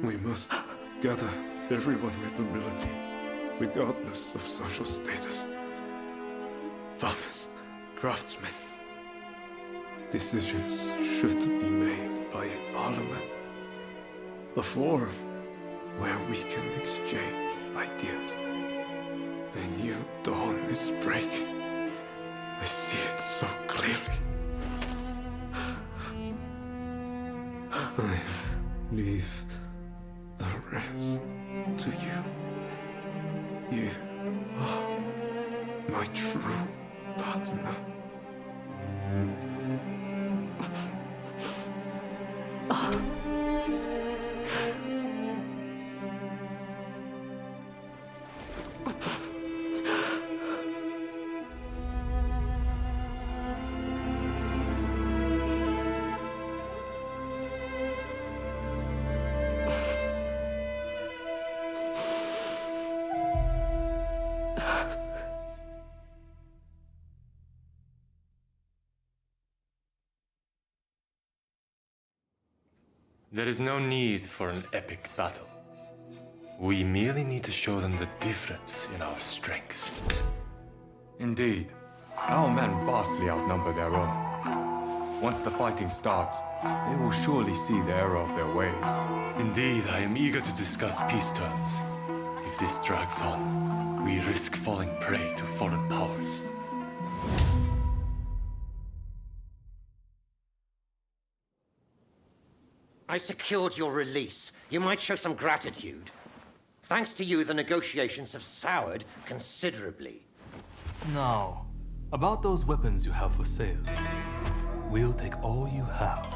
We must gather everyone with ability, regardless of social status. Farmers, craftsmen. Decisions should be made by a parliament. A forum where we can exchange ideas. A new dawn is breaking. I see it so clearly. I leave the rest to you. You are my true partner. There is no need for an epic battle. We merely need to show them the difference in our strength. Indeed. Our men vastly outnumber their own. Once the fighting starts, they will surely see the error of their ways. Indeed, I am eager to discuss peace terms. If this drags on, we risk falling prey to foreign powers. I secured your release. You might show some gratitude. Thanks to you, the negotiations have soured considerably. Now, about those weapons you have for sale. We'll take all you have.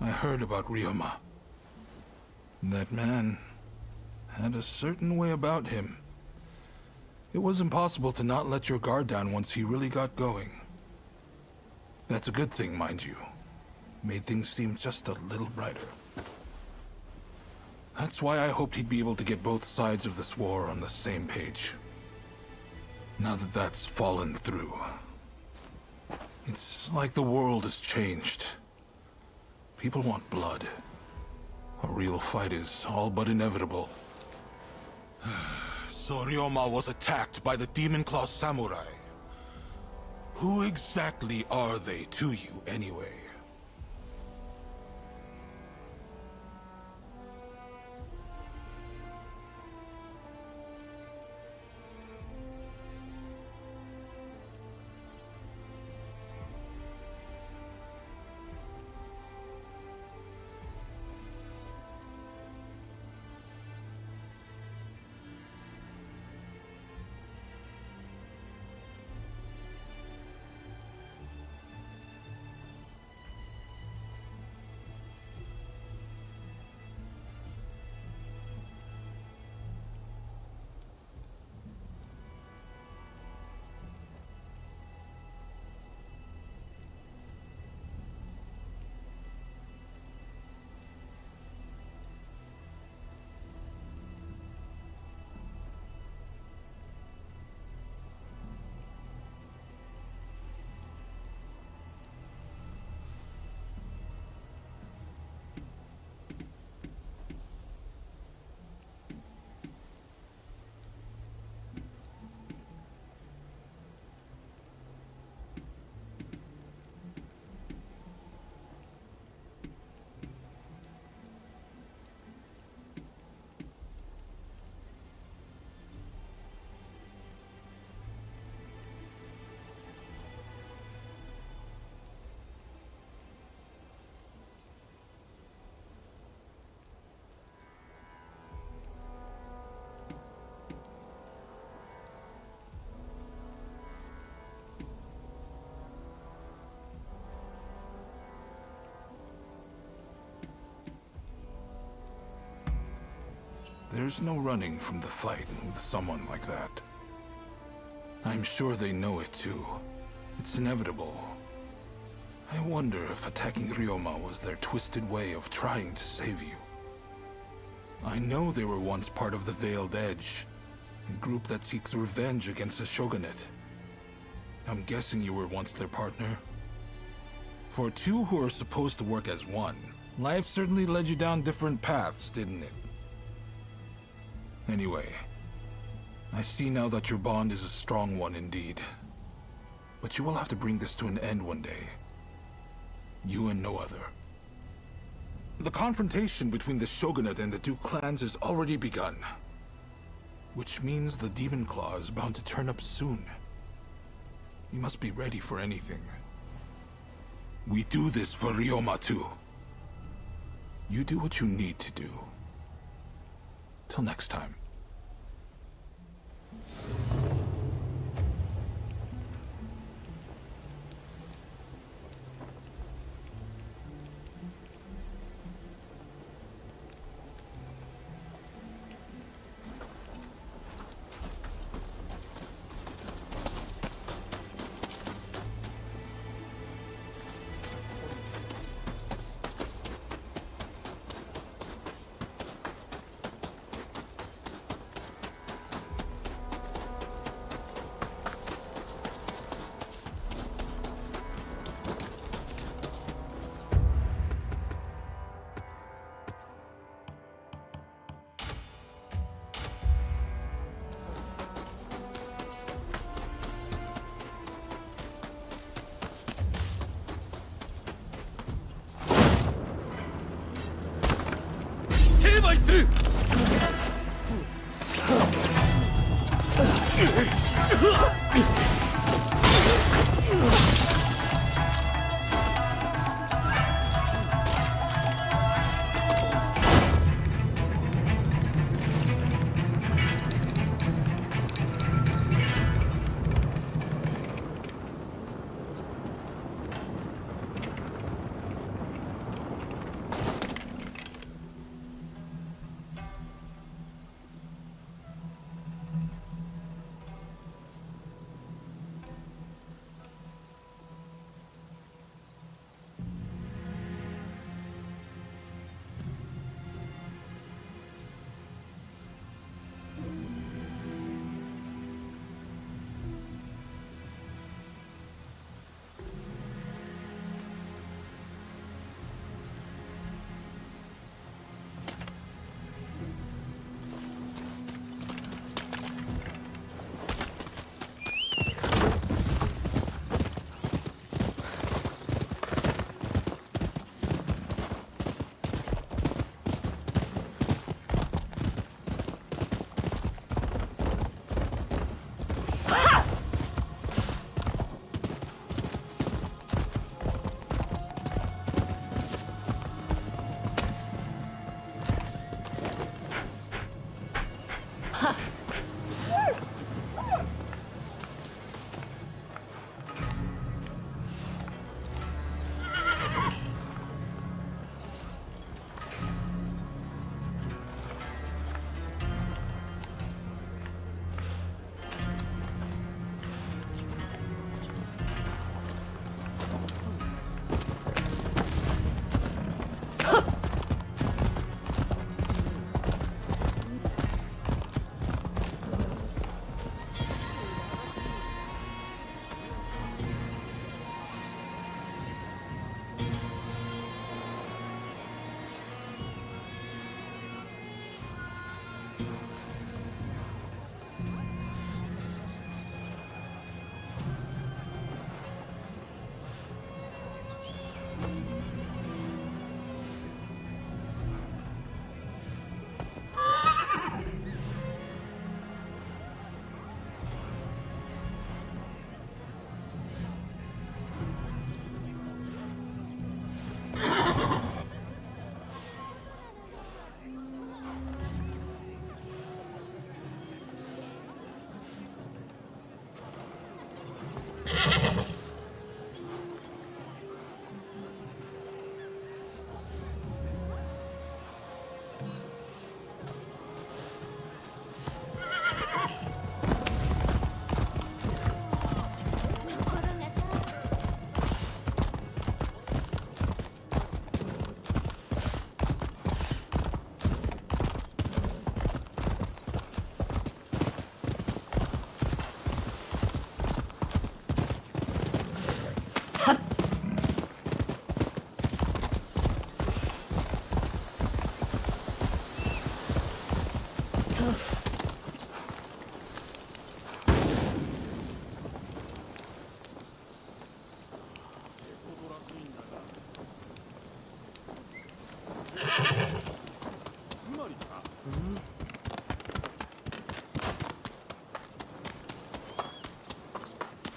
I heard about Ryoma. That man had a certain way about him. It was impossible to not let your guard down once he really got going. That's a good thing, mind you. Made things seem just a little brighter. That's why I hoped he'd be able to get both sides of this war on the same page. Now that that's fallen through, it's like the world has changed. People want blood. A real fight is all but inevitable. So Ryoma was attacked by the Demon Claw Samurai. Who exactly are they to you, anyway? There's no running from the fight with someone like that. I'm sure they know it too. It's inevitable. I wonder if attacking Ryoma was their twisted way of trying to save you. I know they were once part of the Veiled Edge, a group that seeks revenge against the shogunate. I'm guessing you were once their partner. For two who are supposed to work as one, life certainly led you down different paths, didn't it? Anyway, I see now that your bond is a strong one indeed. But you will have to bring this to an end one day. You and no other. The confrontation between the Shogunate and the two clans has already begun. Which means the Demon Claw is bound to turn up soon. You must be ready for anything. We do this for Ryoma too. You do what you need to do. Till next time.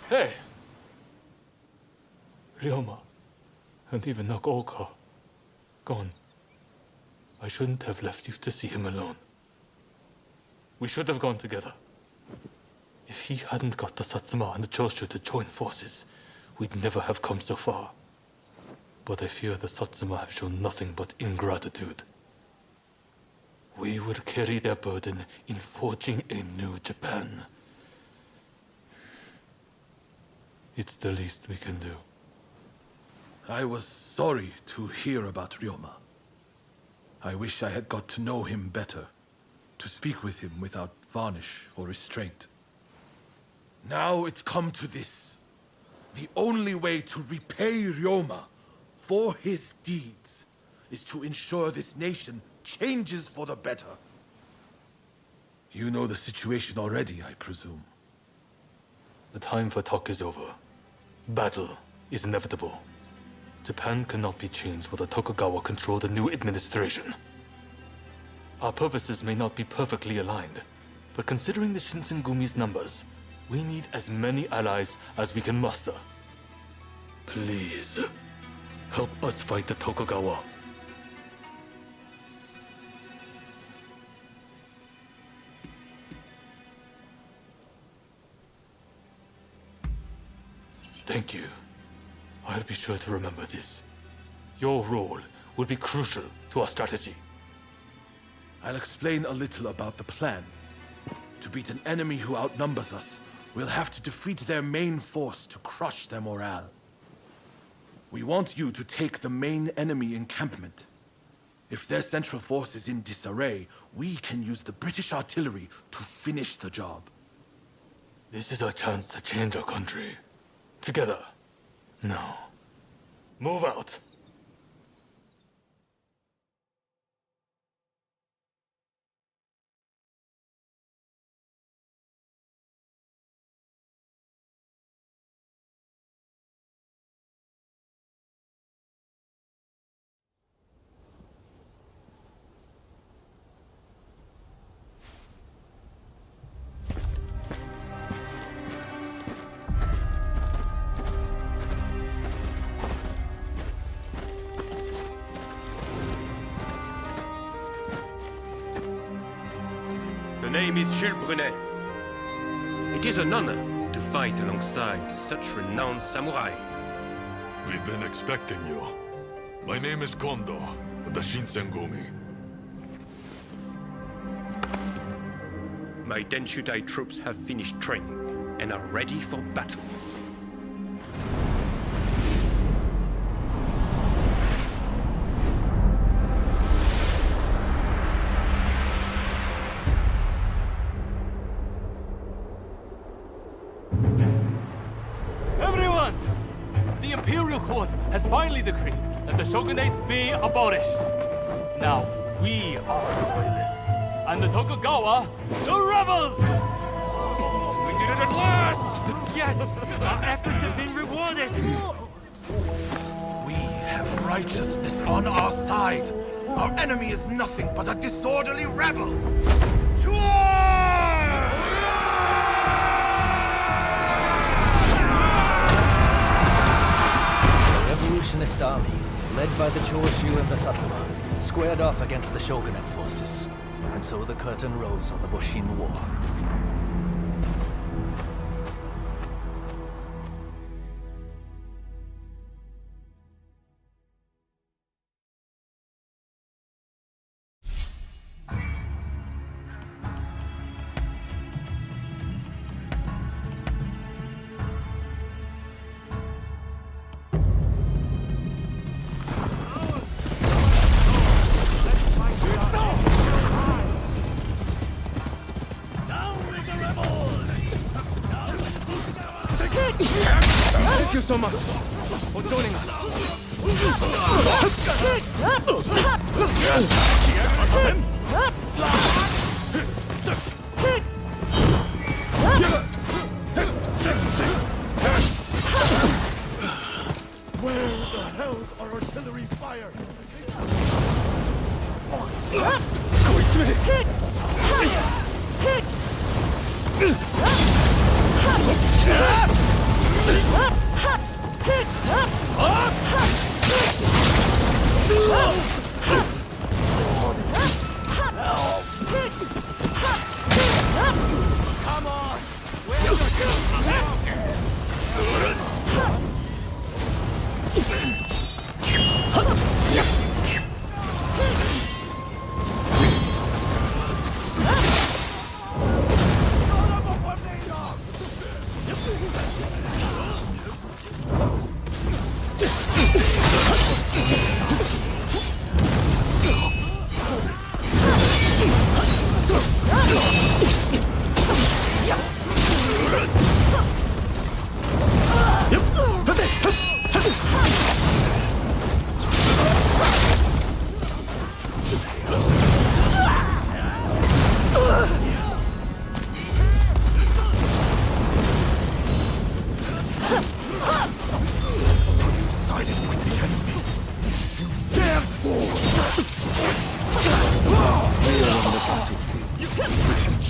Hey! Ryoma, and even Nakaoka, gone. I shouldn't have left you to see him alone. We should have gone together. If he hadn't got the Satsuma and the Choshu to join forces, we'd never have come so far. But I fear the Satsuma have shown nothing but ingratitude. We will carry their burden in forging a new Japan. It's the least we can do. I was sorry to hear about Ryoma. I wish I had got to know him better, to speak with him without varnish or restraint. Now it's come to this. The only way to repay Ryoma for his deeds is to ensure this nation changes for the better. You know the situation already, I presume. The time for talk is over. Battle is inevitable. Japan cannot be changed while the Tokugawa control the new administration. Our purposes may not be perfectly aligned, but considering the Shinsengumi's numbers, we need as many allies as we can muster. Please, help us fight the Tokugawa. Thank you. I'll be sure to remember this. Your role will be crucial to our strategy. I'll explain a little about the plan. To beat an enemy who outnumbers us, we'll have to defeat their main force to crush their morale. We want you to take the main enemy encampment. If their central force is in disarray, we can use the British artillery to finish the job. This is our chance to change our country. Together. Now, move out. The name is Jules Brunet. It is an honor to fight alongside such renowned samurai. We've been expecting you. My name is Kondo, of the Shinsengumi. My Denshutai troops have finished training and are ready for battle. Everyone! The Imperial Court has finally decreed that the shogunate be abolished. Now, we are the loyalists, and the Tokugawa, the rebels! We did it at last! Yes! Our efforts have been rewarded! We have righteousness on our side. Our enemy is nothing but a disorderly rebel. To war! The revolutionist army, led by the Choshu and the Satsuma, squared off against the shogunate forces. And so the curtain rose on the Bushin War. Thank you so much for joining us. Come on! Where's your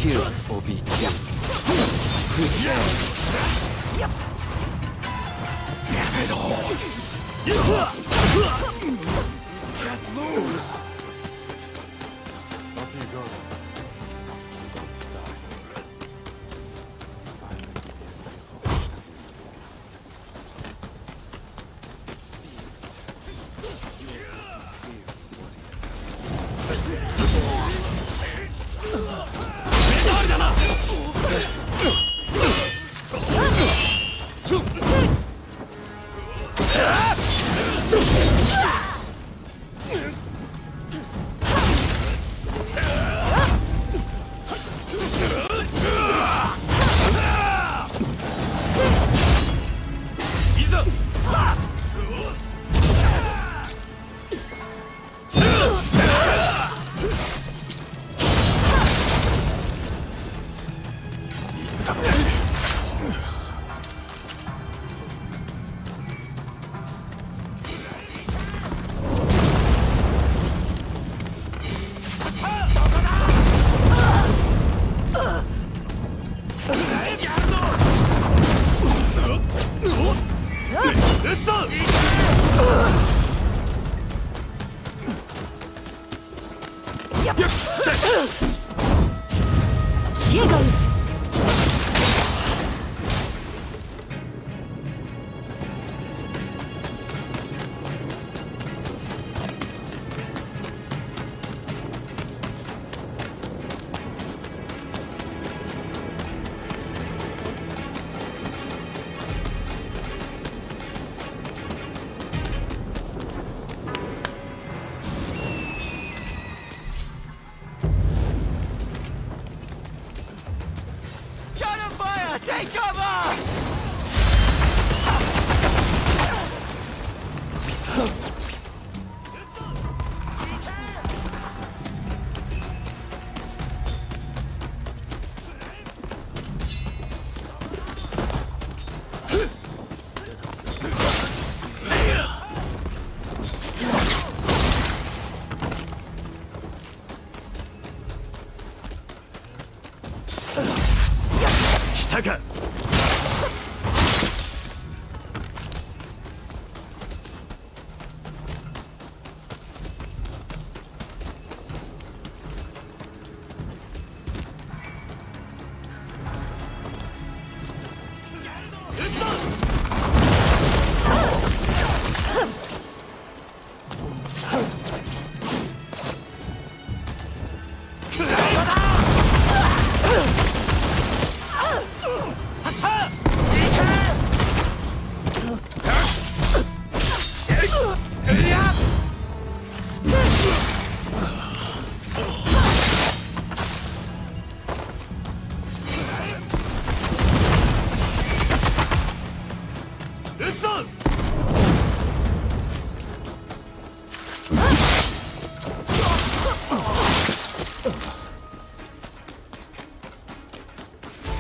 Kill or be killed. Prepare. Get it all. Get loose. Don't you go there. Here goes. Cannon fire! Take cover!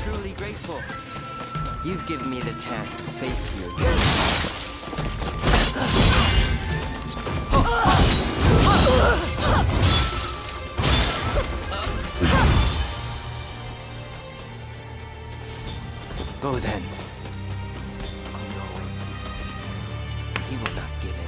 Truly grateful. You've given me the chance to face you. Go then. Kondo. He will not give in.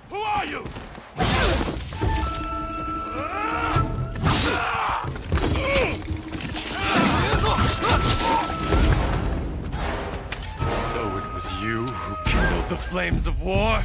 Who are you? So it was you who kindled the flames of war?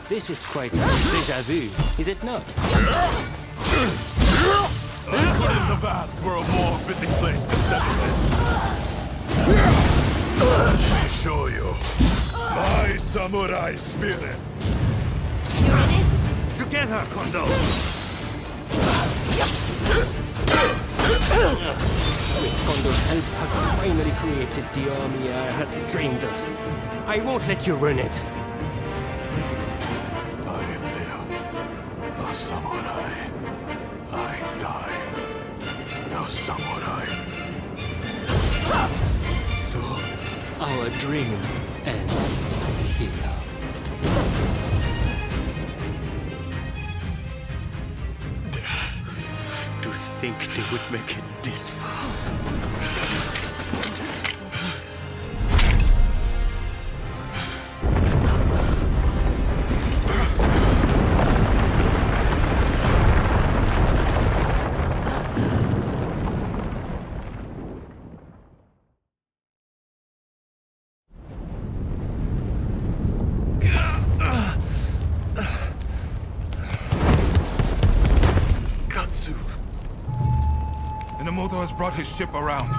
This is quite déjà vu, is it not? Couldn't the vast were a more fitting place to settle in? Let me show you my samurai spirit. Together, Kondo! With Kondo's help, I've finally created the army I had dreamed of. I won't let you ruin it. A samurai. I die. A samurai. So, our dream ends here. To think they would make it this far. Inamoto has brought his ship around.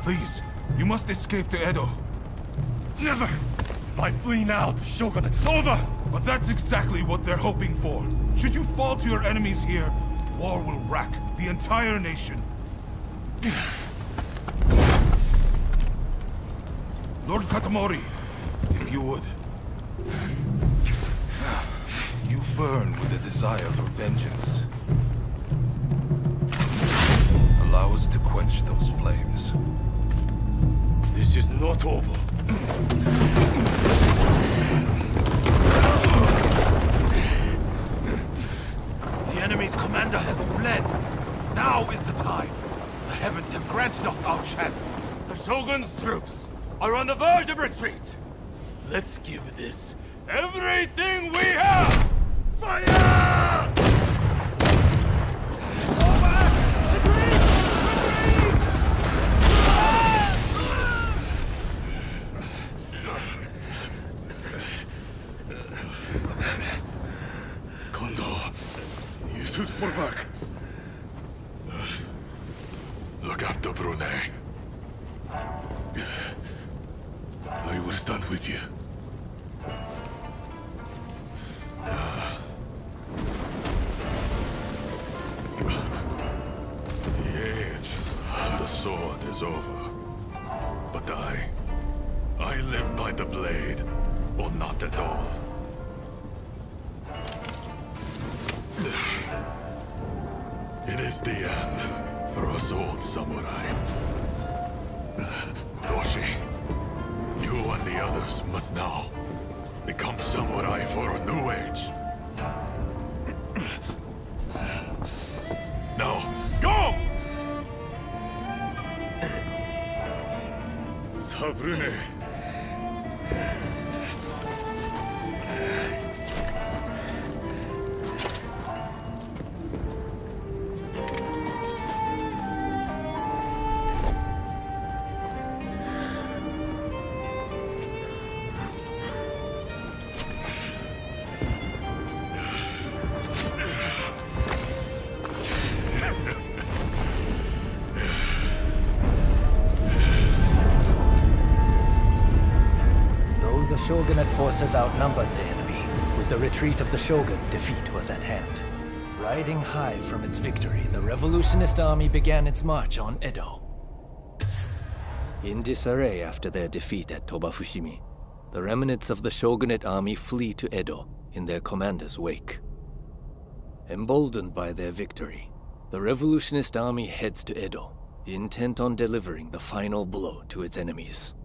Please, you must escape to Edo. Never! If I flee now, the shogunate's over! But that's exactly what they're hoping for. Should you fall to your enemies here, war will rack the entire nation. Lord Katamori, if you would. You burn with a desire for vengeance. Allow us to quench those flames. This is not over. The enemy's commander has fled. Now is the time. The heavens have granted us our chance. The Shogun's troops are on the verge of retreat. Let's give this everything we have! Fire! Kondo, you should fall back. Look after Brune. I will stand with you. The age of the sword is over. But I live by the blade, or not at all. It is the end for us old samurai. Doshi, you and the others must now become samurai for a new age. Now, go! Sabrune. shogunate forces outnumbered the enemy. With the retreat of the shogun, defeat was at hand. Riding high from its victory, the revolutionist army began its march on Edo. In disarray after their defeat at Tobafushimi, the remnants of the shogunate army flee to Edo in their commander's wake. Emboldened by their victory, the revolutionist army heads to Edo, intent on delivering the final blow to its enemies.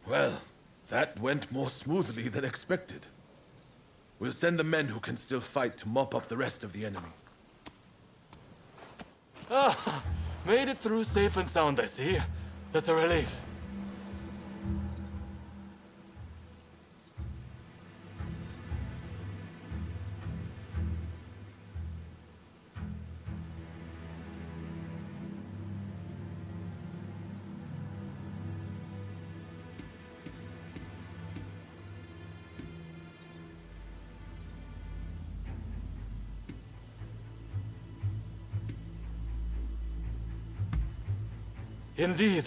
Well, that went more smoothly than expected. We'll send the men who can still fight to mop up the rest of the enemy. Ah, made it through safe and sound, I see. That's a relief. Indeed.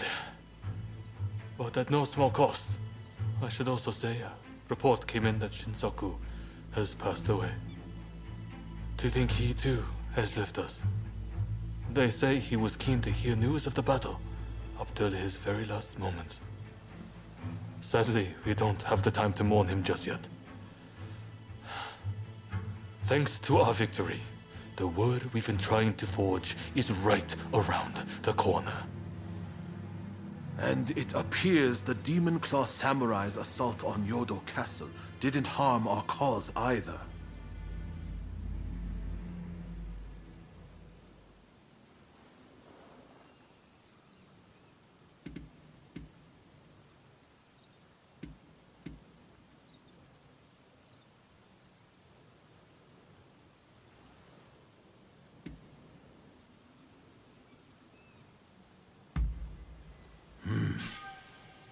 But at no small cost. I should also say, a report came in that Shinsaku has passed away. To think he too has left us. They say he was keen to hear news of the battle, up till his very last moments. Sadly, we don't have the time to mourn him just yet. Thanks to our victory, the word we've been trying to forge is right around the corner. And it appears the Demon Claw Samurai's assault on Yodo Castle didn't harm our cause either.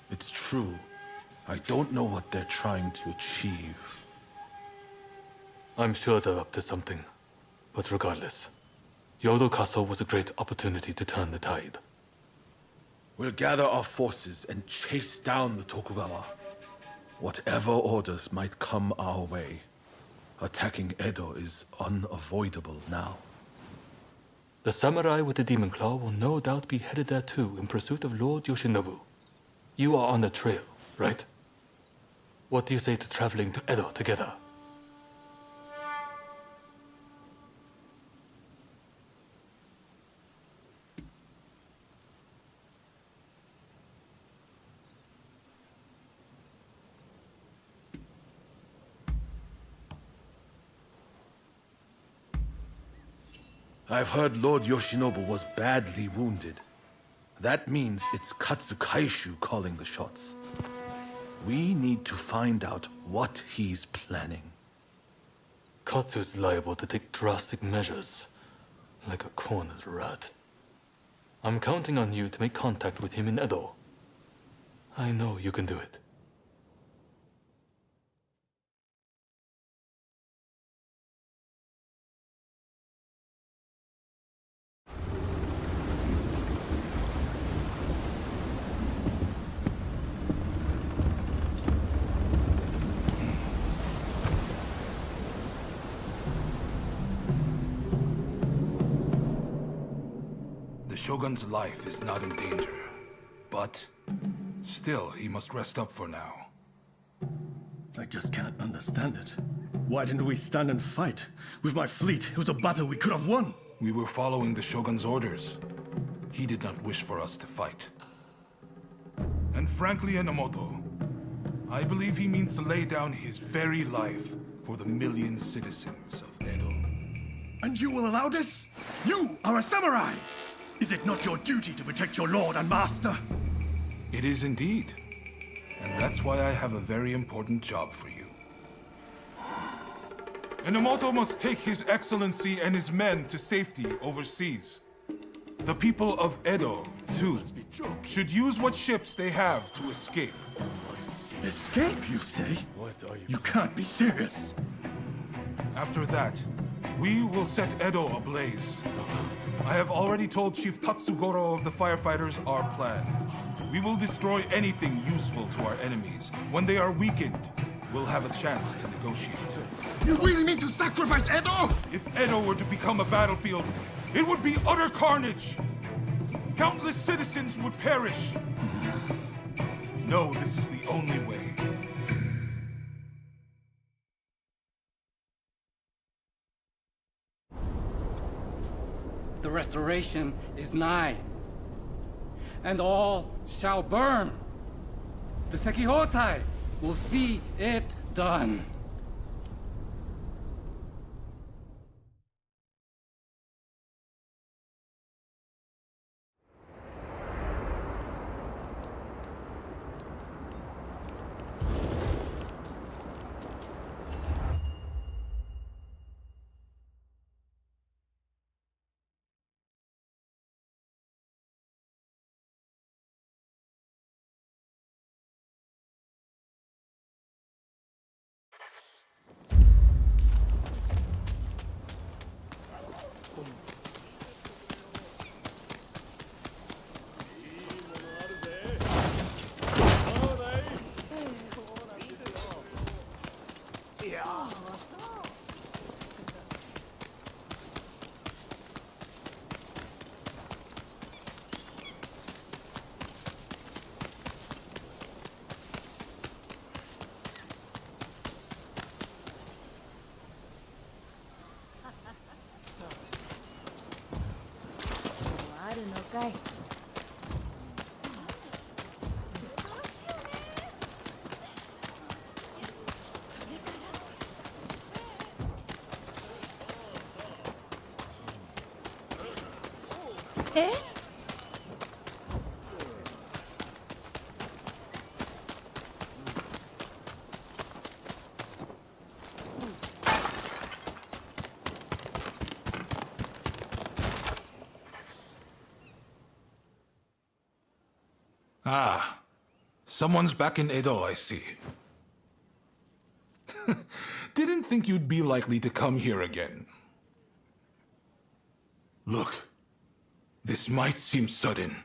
It's true. I don't know what they're trying to achieve. I'm sure they're up to something. But regardless, Yodo Castle was a great opportunity to turn the tide. We'll gather our forces and chase down the Tokugawa. Whatever orders might come our way, attacking Edo is unavoidable now. The samurai with the demon claw will no doubt be headed there too in pursuit of Lord Yoshinobu. You are on the trail, right? What do you say to traveling to Edo together? I've heard Lord Yoshinobu was badly wounded. That means it's Katsukaishu calling the shots. We need to find out what he's planning. Katsu's liable to take drastic measures, like a cornered rat. I'm counting on you to make contact with him in Edo. I know you can do it. The Shogun's life is not in danger, but still, he must rest up for now. I just can't understand it. Why didn't we stand and fight? With my fleet, it was a battle we could have won. We were following the Shogun's orders. He did not wish for us to fight. And frankly, Enomoto, I believe he means to lay down his very life for the million citizens of Edo. And you will allow this? You are a samurai! Is it not your duty to protect your lord and master? It is indeed. And that's why I have a very important job for you. Enomoto must take His Excellency and his men to safety overseas. The people of Edo, too, should use what ships they have to escape. Escape, you say? You can't be serious. After that, we will set Edo ablaze. I have already told Chief Tatsugoro of the firefighters our plan. We will destroy anything useful to our enemies. When they are weakened, we'll have a chance to negotiate. You really mean to sacrifice Edo? If Edo were to become a battlefield, it would be utter carnage. Countless citizens would perish. No, this is the only way. The restoration is nigh, and all shall burn. The Sekihotai will see it done. Eh? Ah, someone's back in Edo, I see. Didn't think you'd be likely to come here again. Look, this might seem sudden,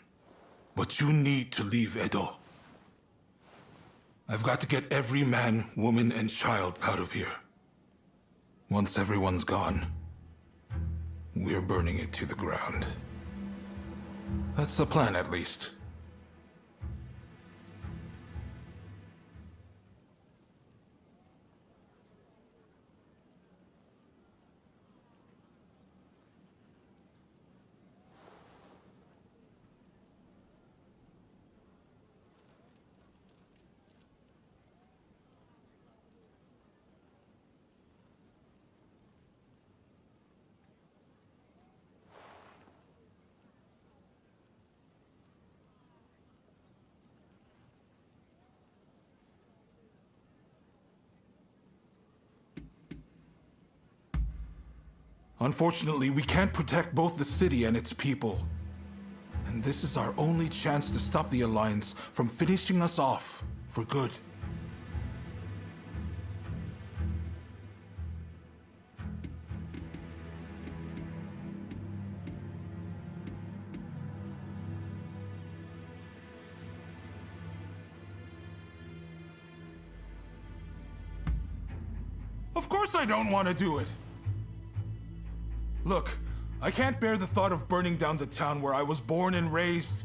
but you need to leave Edo. I've got to get every man, woman, and child out of here. Once everyone's gone, we're burning it to the ground. That's the plan, at least. Unfortunately, we can't protect both the city and its people. And this is our only chance to stop the Alliance from finishing us off for good. Of course I don't want to do it! Look, I can't bear the thought of burning down the town where I was born and raised.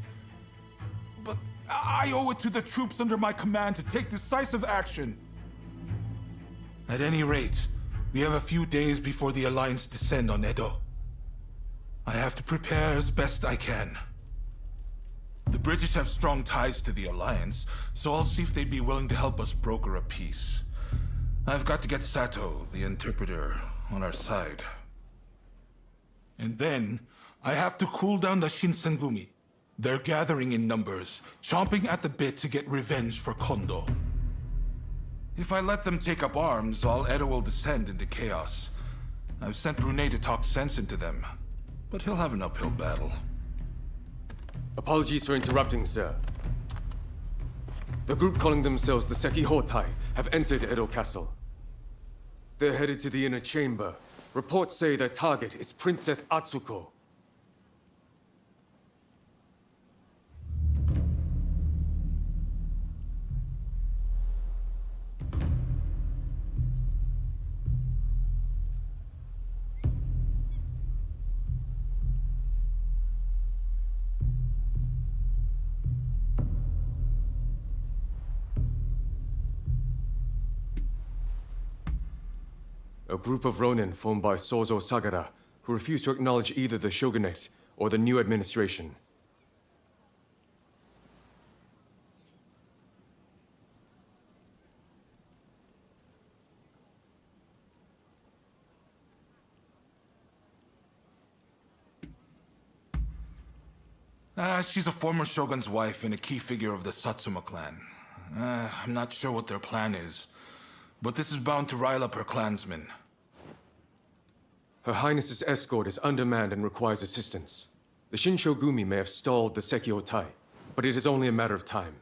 But I owe it to the troops under my command to take decisive action. At any rate, we have a few days before the Alliance descend on Edo. I have to prepare as best I can. The British have strong ties to the Alliance, so I'll see if they'd be willing to help us broker a peace. I've got to get Sato, the interpreter, on our side. And then, I have to cool down the Shinsengumi. They're gathering in numbers, chomping at the bit to get revenge for Kondo. If I let them take up arms, all Edo will descend into chaos. I've sent Brunei to talk sense into them, but he'll have an uphill battle. Apologies for interrupting, sir. The group calling themselves the Sekihotai have entered Edo Castle. They're headed to the inner chamber. Reports say their target is Princess Atsuko. A group of Ronin formed by Sozo Sagara, who refuse to acknowledge either the shogunate or the new administration. She's a former shogun's wife and a key figure of the Satsuma clan. I'm not sure what their plan is, but this is bound to rile up her clansmen. Her Highness's escort is undermanned and requires assistance. The Shinshogumi may have stalled the Sekihotai, but it is only a matter of time.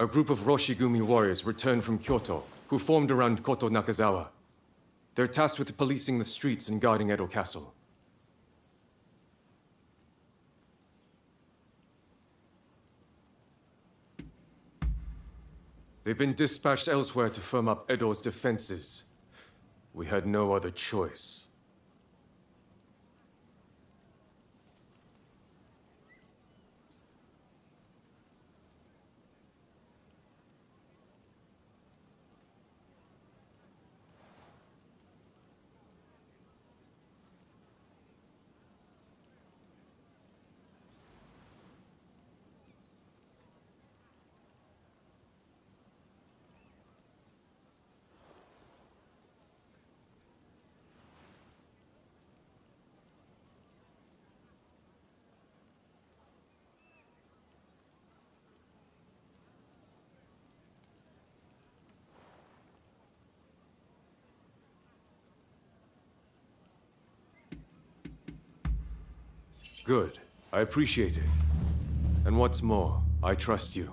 A group of Roshigumi warriors returned from Kyoto, who formed around Koto Nakazawa. They're tasked with policing the streets and guarding Edo Castle. They've been dispatched elsewhere to firm up Edo's defenses. We had no other choice. Good. I appreciate it. And what's more, I trust you.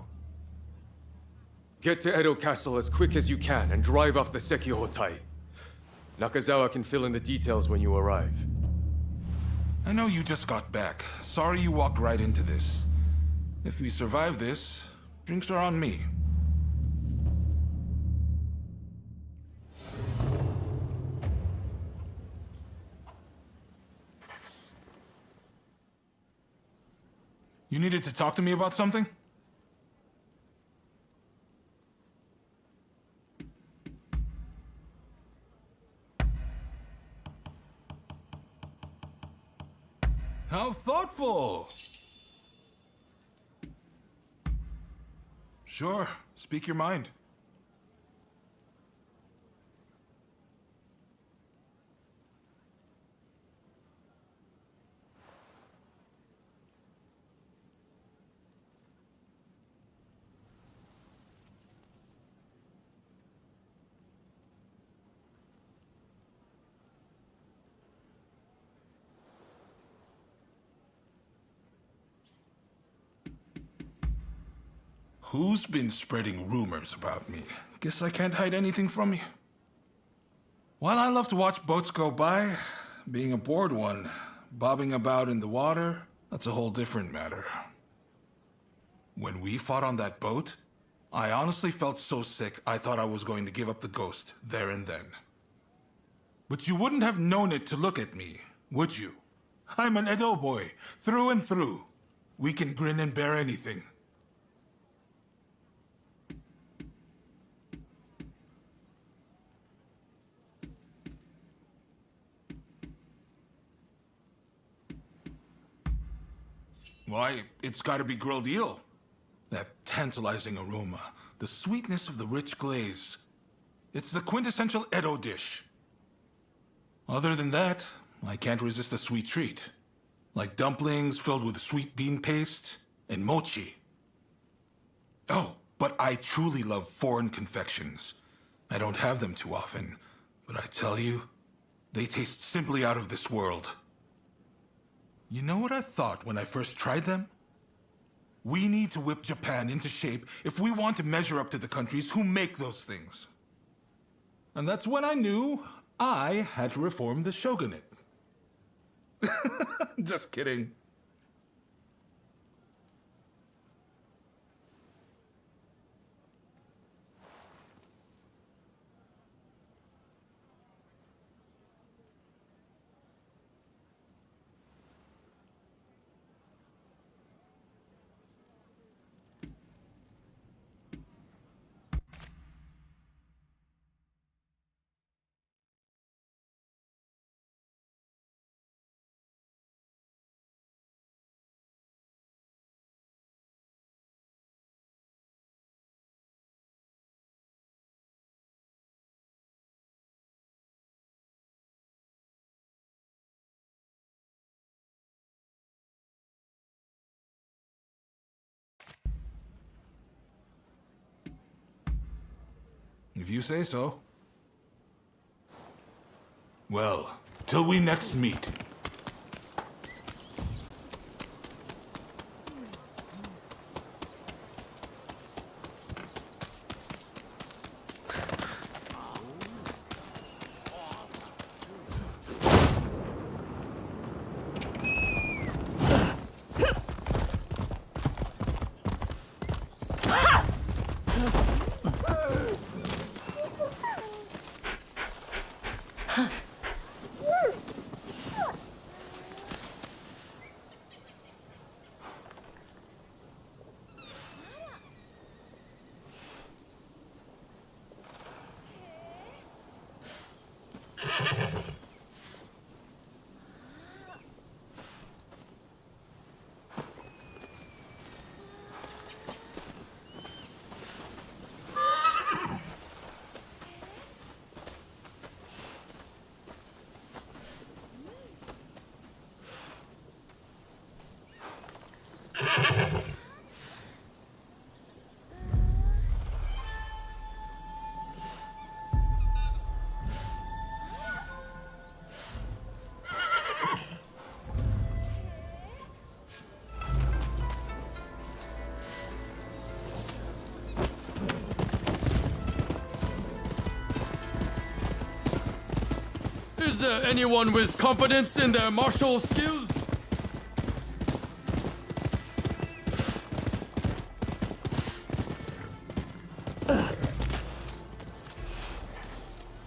Get to Edo Castle as quick as you can and drive off the Sekihotai. Nakazawa can fill in the details when you arrive. I know you just got back. Sorry you walked right into this. If we survive this, drinks are on me. You needed to talk to me about something? How thoughtful! Sure, speak your mind. Who's been spreading rumors about me? Guess I can't hide anything from you. While I love to watch boats go by, being aboard one, bobbing about in the water, that's a whole different matter. When we fought on that boat, I honestly felt so sick I thought I was going to give up the ghost there and then. But you wouldn't have known it to look at me, would you? I'm an Edo boy, through and through. We can grin and bear anything. Why, it's gotta be grilled eel. That tantalizing aroma, the sweetness of the rich glaze. It's the quintessential Edo dish. Other than that, I can't resist a sweet treat. Like dumplings filled with sweet bean paste and mochi. Oh, but I truly love foreign confections. I don't have them too often, but I tell you, they taste simply out of this world. You know what I thought when I first tried them? We need to whip Japan into shape if we want to measure up to the countries who make those things. And that's when I knew I had to reform the shogunate. Just kidding. If you say so. Well, till we next meet. there anyone with confidence in their martial skills?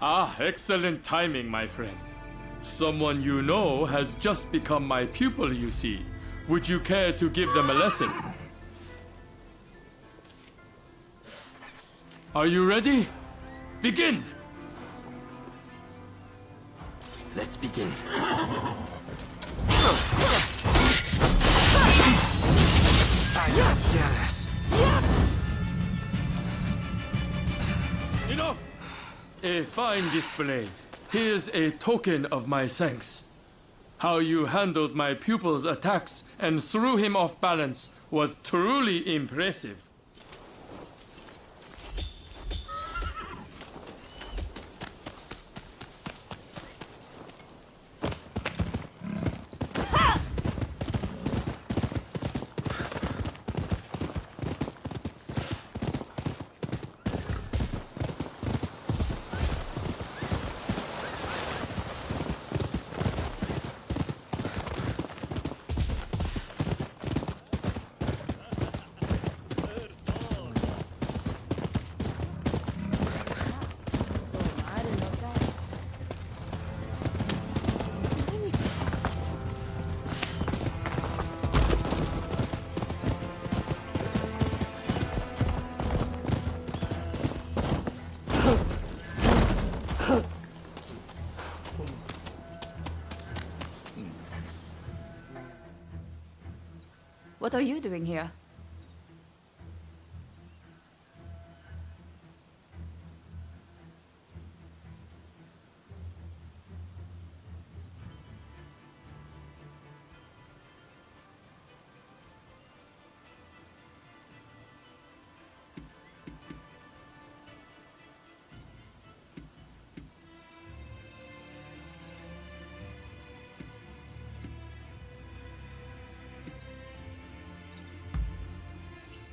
Ah, excellent timing, my friend. Someone you know has just become my pupil, you see. Would you care to give them a lesson? Are you ready? Begin! Let's begin. I'm jealous. Enough! A fine display. Here's a token of my thanks. How you handled my pupil's attacks and threw him off balance was truly impressive. What are you doing here?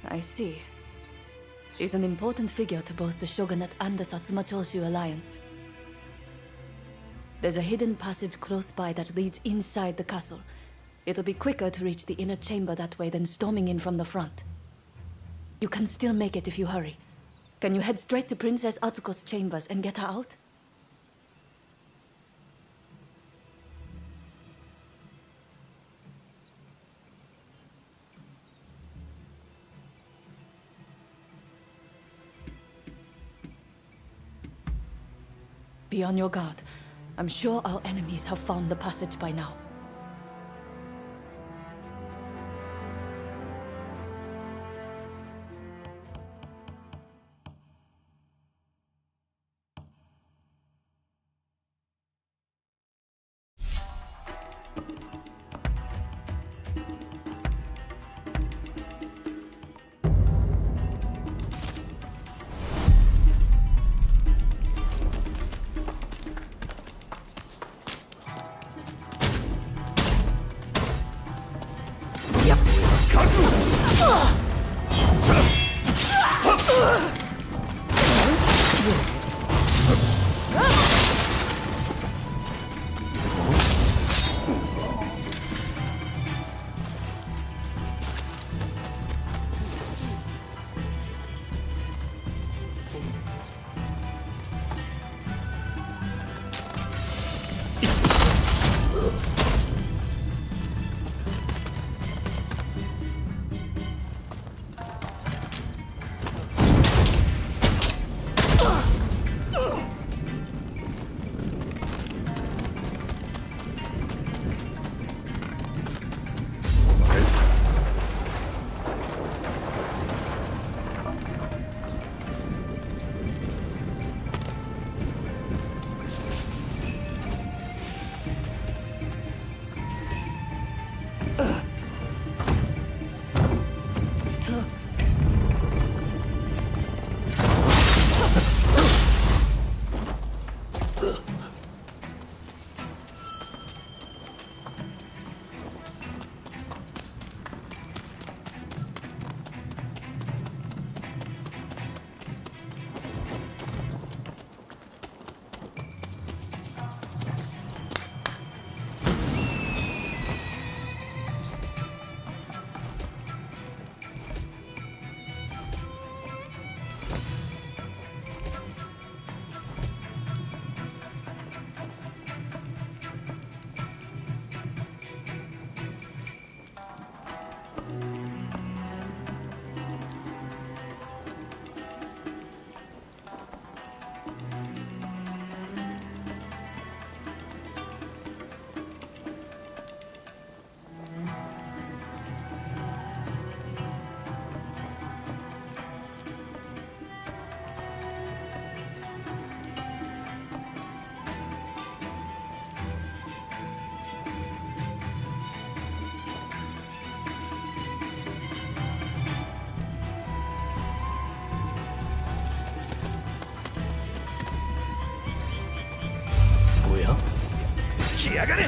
I see. She's an important figure to both the Shogunate and the Satsuma Choshu alliance. There's a hidden passage close by that leads inside the castle. It'll be quicker to reach the inner chamber that way than storming in from the front. You can still make it if you hurry. Can you head straight to Princess Atsuko's chambers and get her out? Be on your guard. I'm sure our enemies have found the passage by now. やがれ。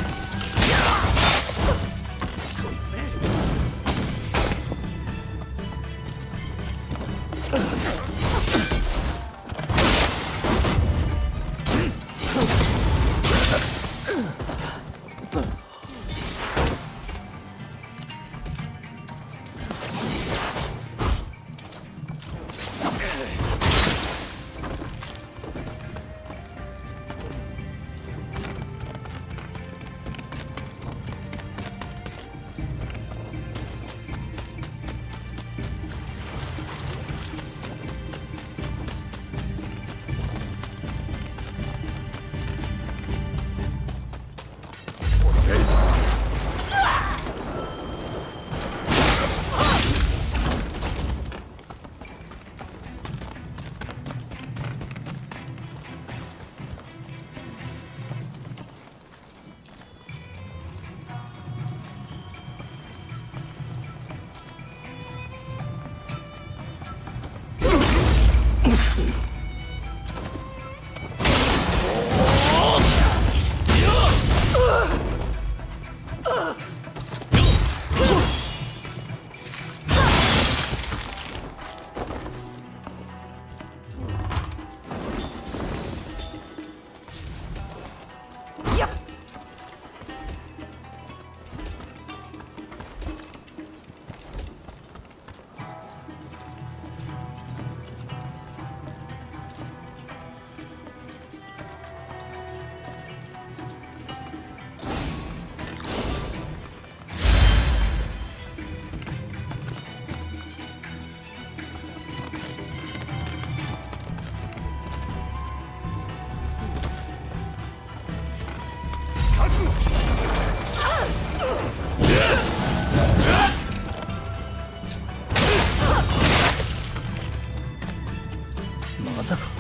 まさか。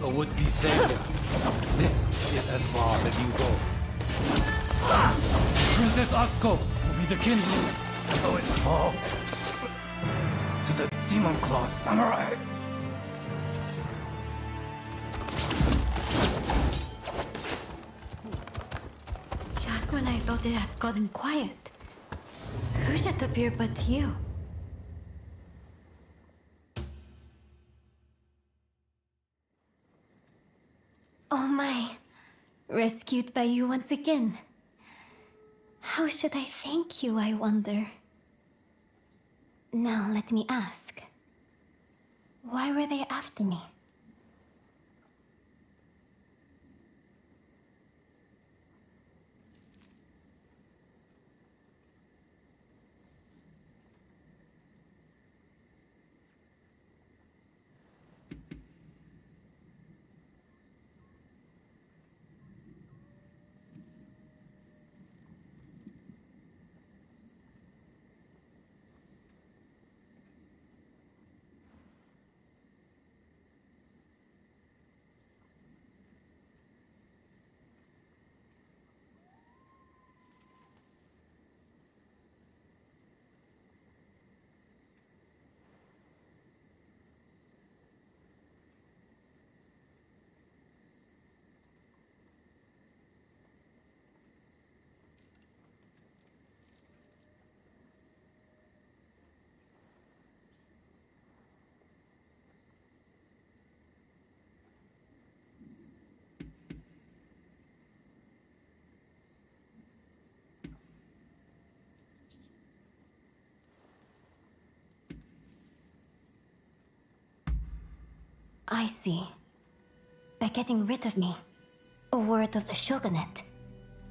A would-be savior. This is as far as you go. Princess Asuko will be the kindling. So it's false to the Demon Claw Samurai. Just when I thought it had gotten quiet, can't appear but to you. Oh my. Rescued by you once again. How should I thank you, I wonder? Now let me ask. Why were they after me? I see. By getting rid of me, a word of the shogunate,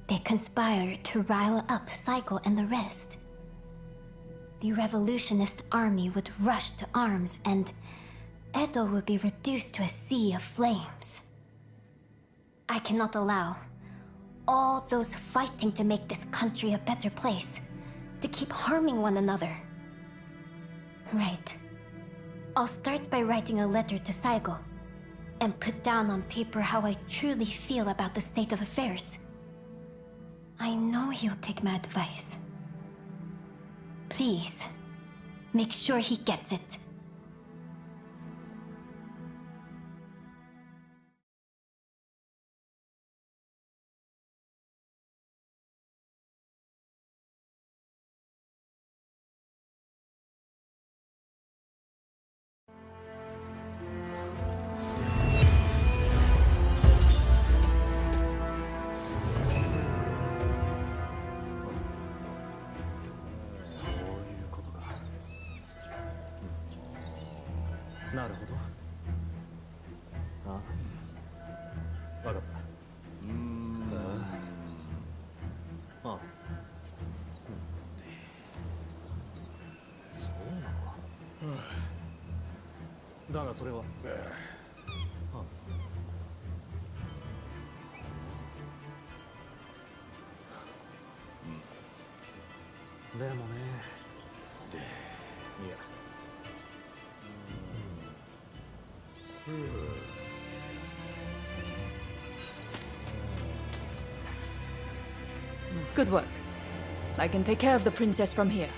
they conspired to rile up Saigo and the rest. The revolutionist army would rush to arms and Edo would be reduced to a sea of flames. I cannot allow all those fighting to make this country a better place to keep harming one another. Right. I'll start by writing a letter to Saigo and put down on paper how I truly feel about the state of affairs. I know he'll take my advice. Please, make sure he gets it. Good work. I can take care of the princess from here.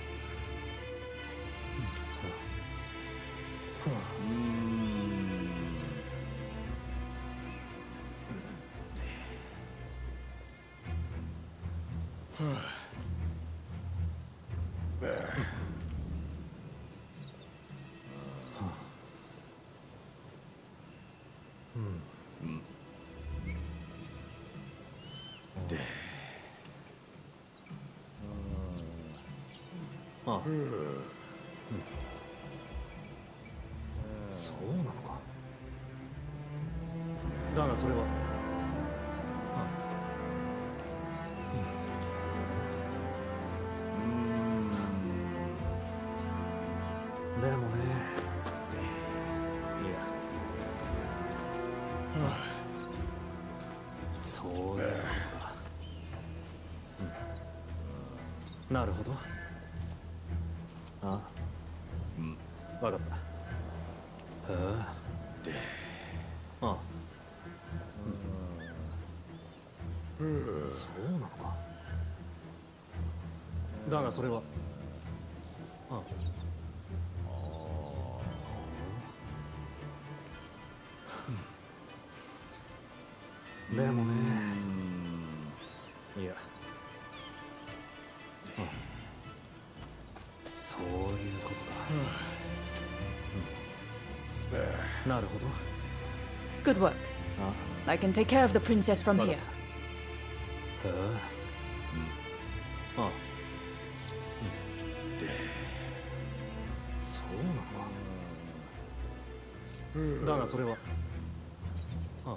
なるほど。 Good work. I can take care of the princess from here. へえ。ああ。そうなのか。だがそれは。ああ。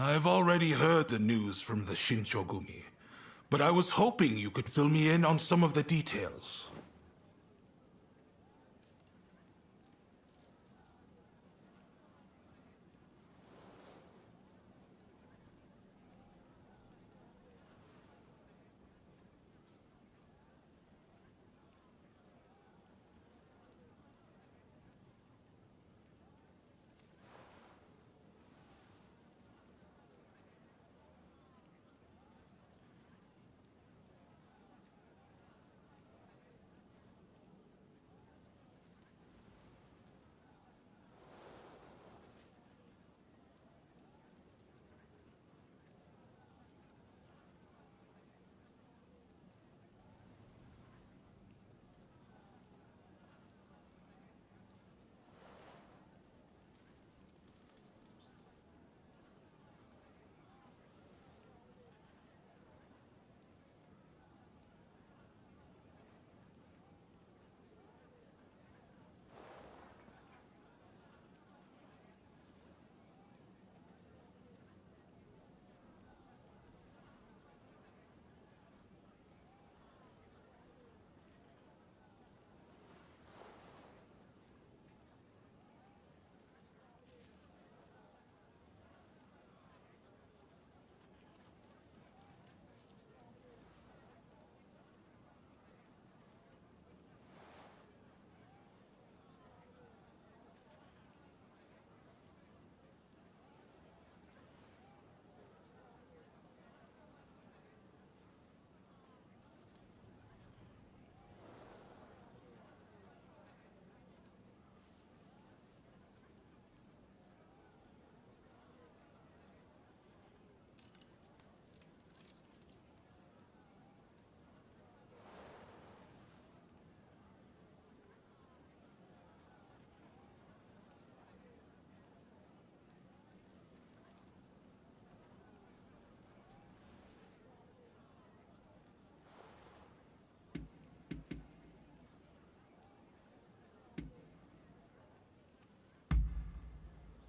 I've already heard the news from the Shinchogumi, but I was hoping you could fill me in on some of the details.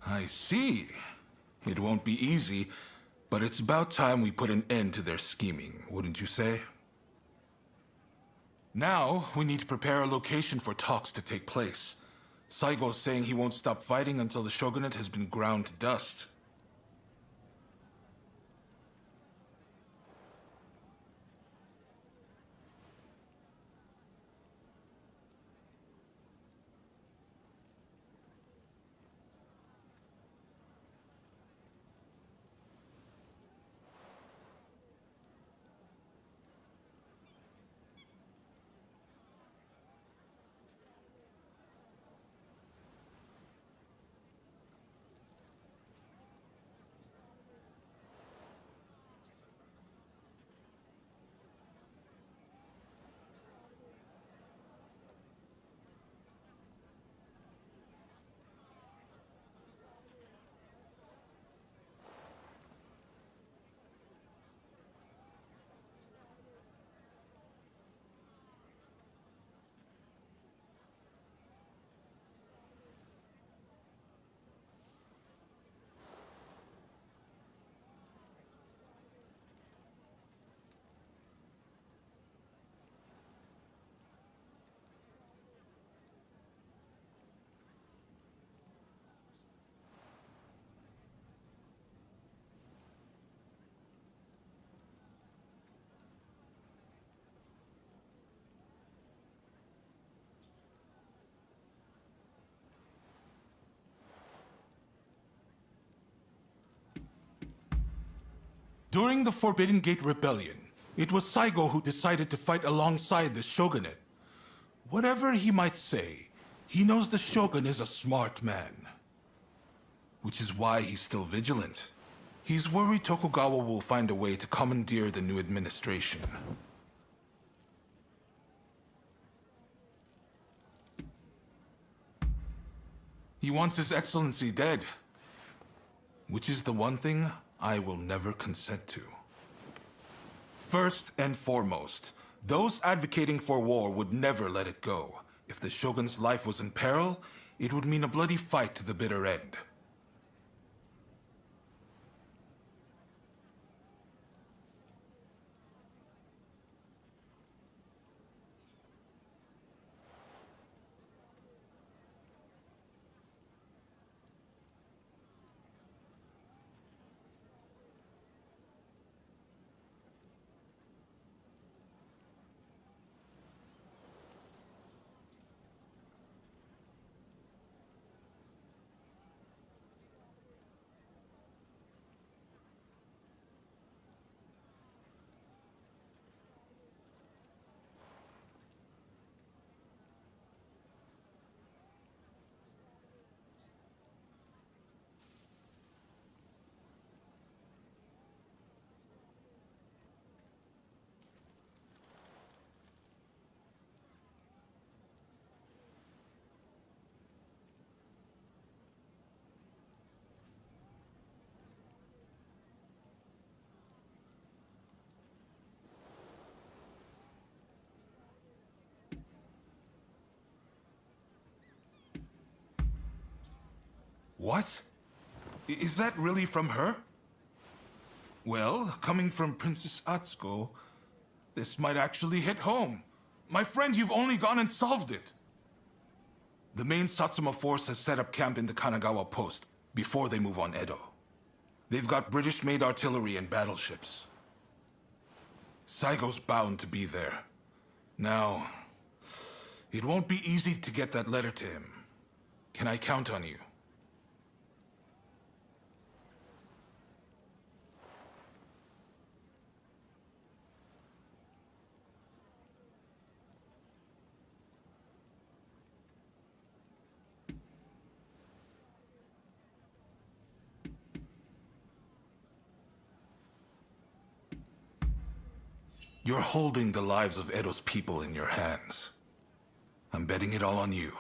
I see. It won't be easy, but it's about time we put an end to their scheming, wouldn't you say? Now, we need to prepare a location for talks to take place. Saigo's saying he won't stop fighting until the shogunate has been ground to dust. During the Forbidden Gate Rebellion, it was Saigo who decided to fight alongside the shogunate. Whatever he might say, he knows the shogun is a smart man. Which is why he's still vigilant. He's worried Tokugawa will find a way to commandeer the new administration. He wants His Excellency dead. Which is the one thing I will never consent to. First and foremost, those advocating for war would never let it go. If the shogun's life was in peril, it would mean a bloody fight to the bitter end. What? Is that really from her? Well, coming from Princess Atsuko, this might actually hit home. My friend, you've only gone and solved it. The main Satsuma force has set up camp in the Kanagawa post before they move on Edo. They've got British-made artillery and battleships. Saigo's bound to be there. Now, it won't be easy to get that letter to him. Can I count on you? You're holding the lives of Edo's people in your hands. I'm betting it all on you.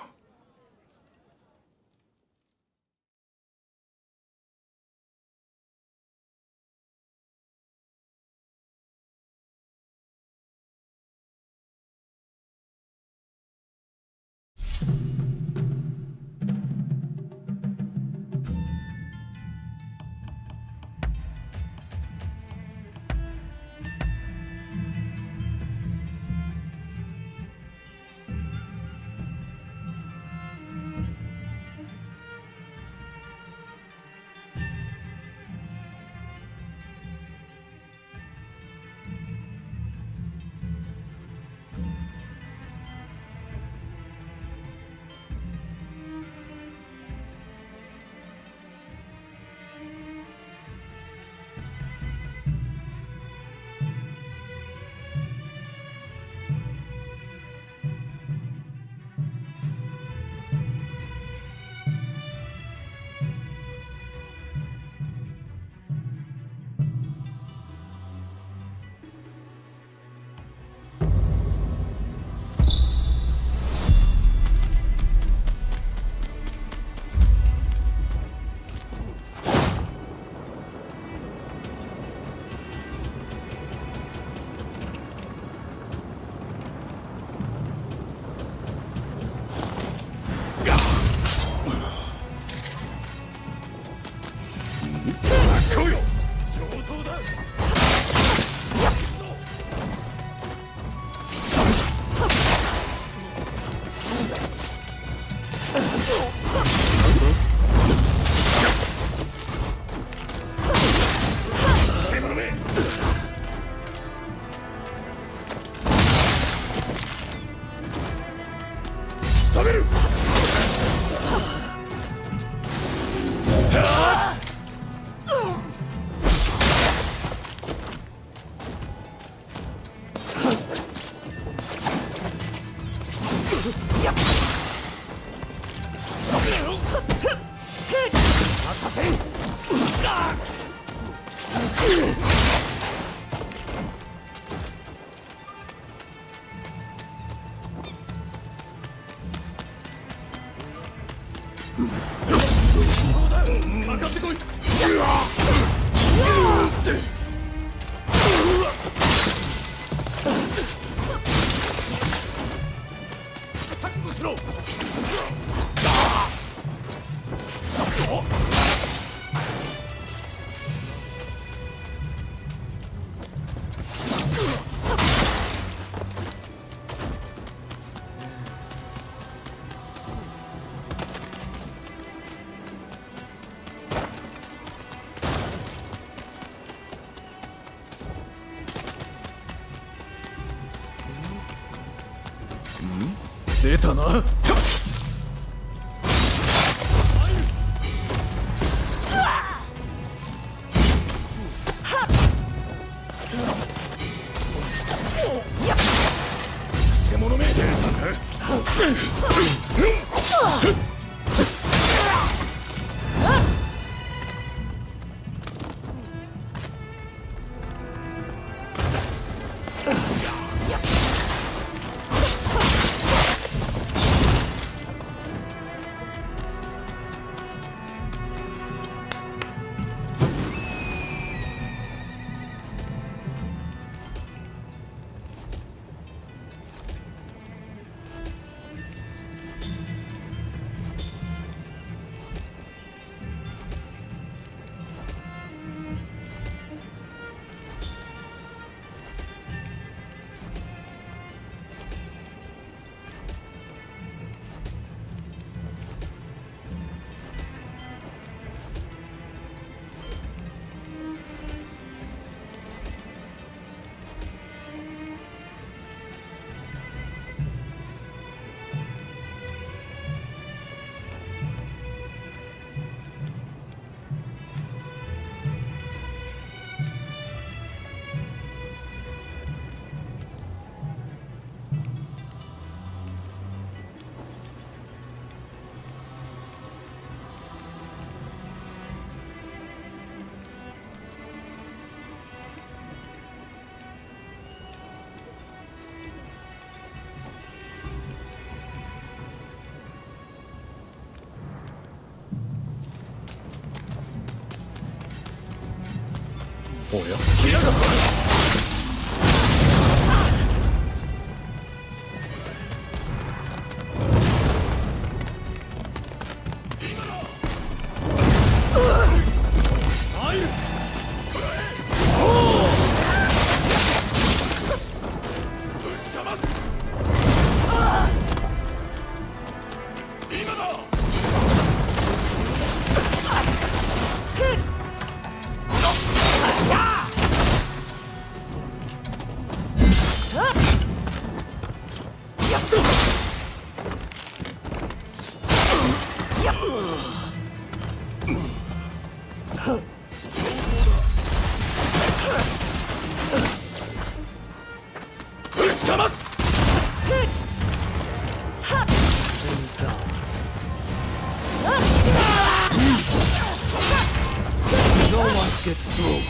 No one gets through.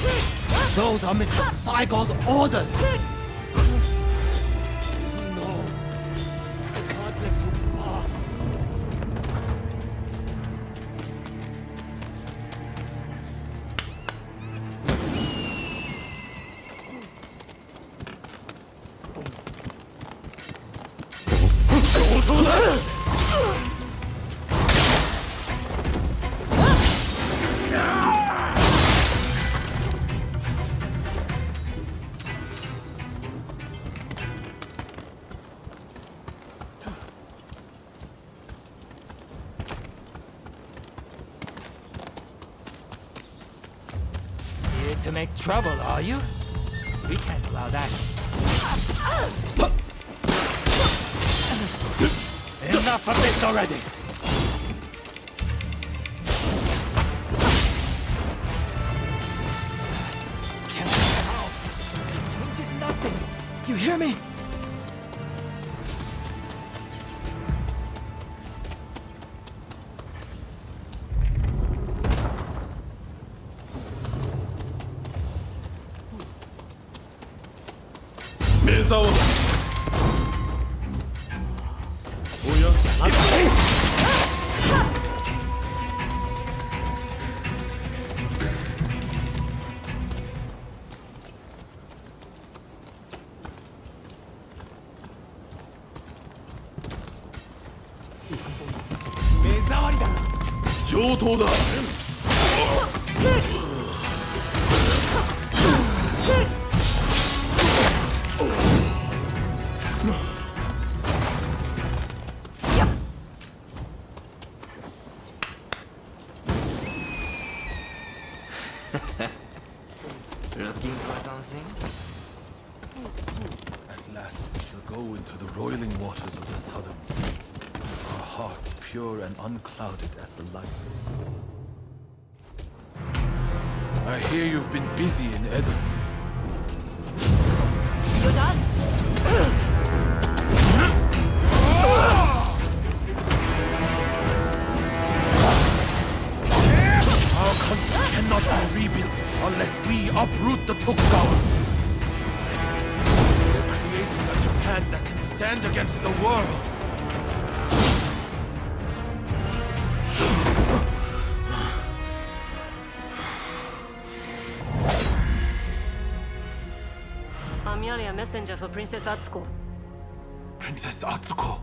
Those are Mr. Saigo's orders. No, I can't let you pass. Here to make trouble, are you? We can't allow that. Enough of this already! Can't how? It changes nothing. You hear me? Looking for something? At last we shall go into the roiling waters of the southern sea. Our hearts pure and unclouded as the light. I hear you've been busy in Edo. You're done? Our country cannot be rebuilt unless we uproot the Tokugawa. We're creating a Japan that can stand against the world. I'm merely a messenger for Princess Atsuko. Princess Atsuko.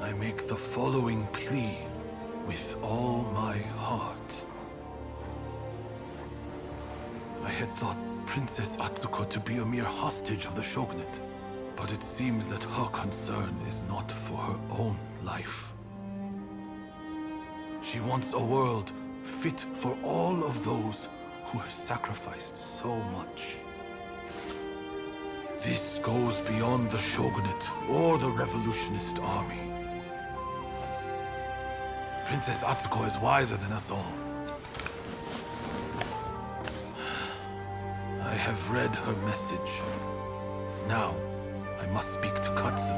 I make the following plea with all my heart. I had thought Princess Atsuko to be a mere hostage of the shogunate, but it seems that her concern is not for her own life. She wants a world fit for all of those who have sacrificed so much. This goes beyond the shogunate or the revolutionist army. Princess Atsuko is wiser than us all. I have read her message. Now, I must speak to Katsu.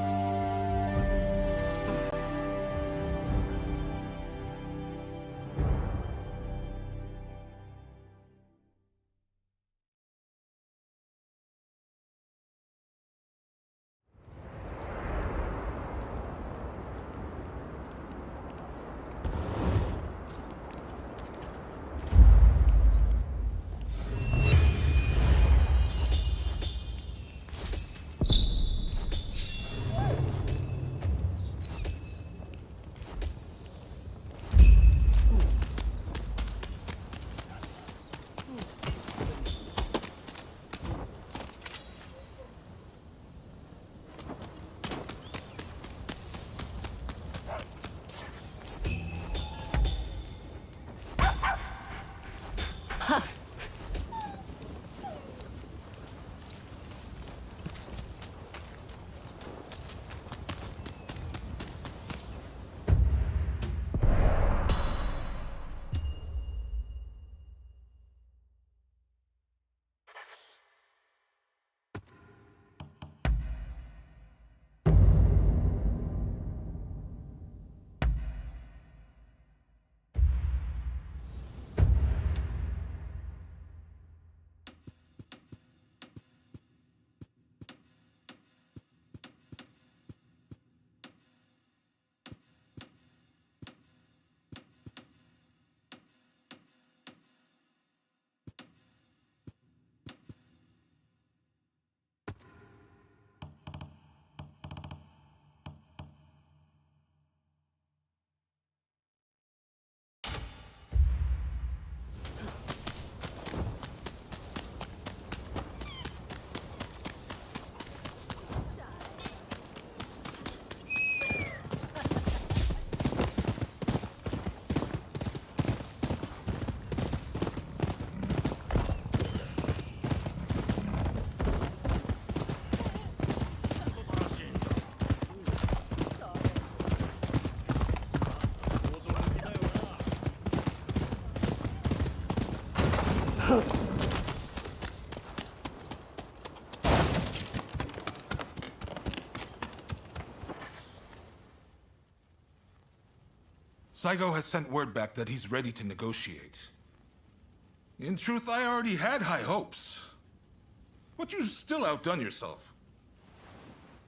Saigo has sent word back that he's ready to negotiate. In truth, I already had high hopes. But you still outdone yourself.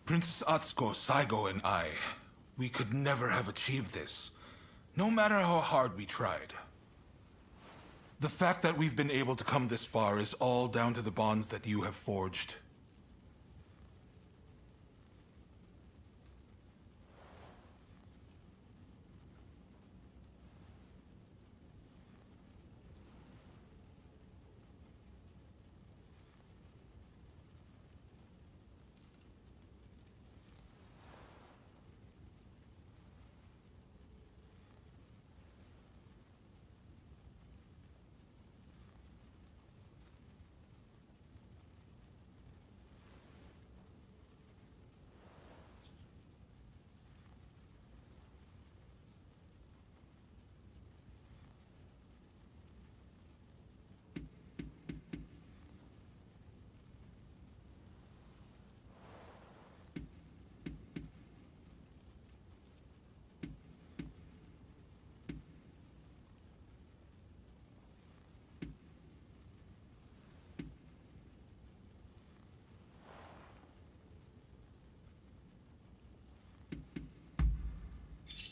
Princess Atsuko, Saigo, and I, we could never have achieved this, no matter how hard we tried. The fact that we've been able to come this far is all down to the bonds that you have forged.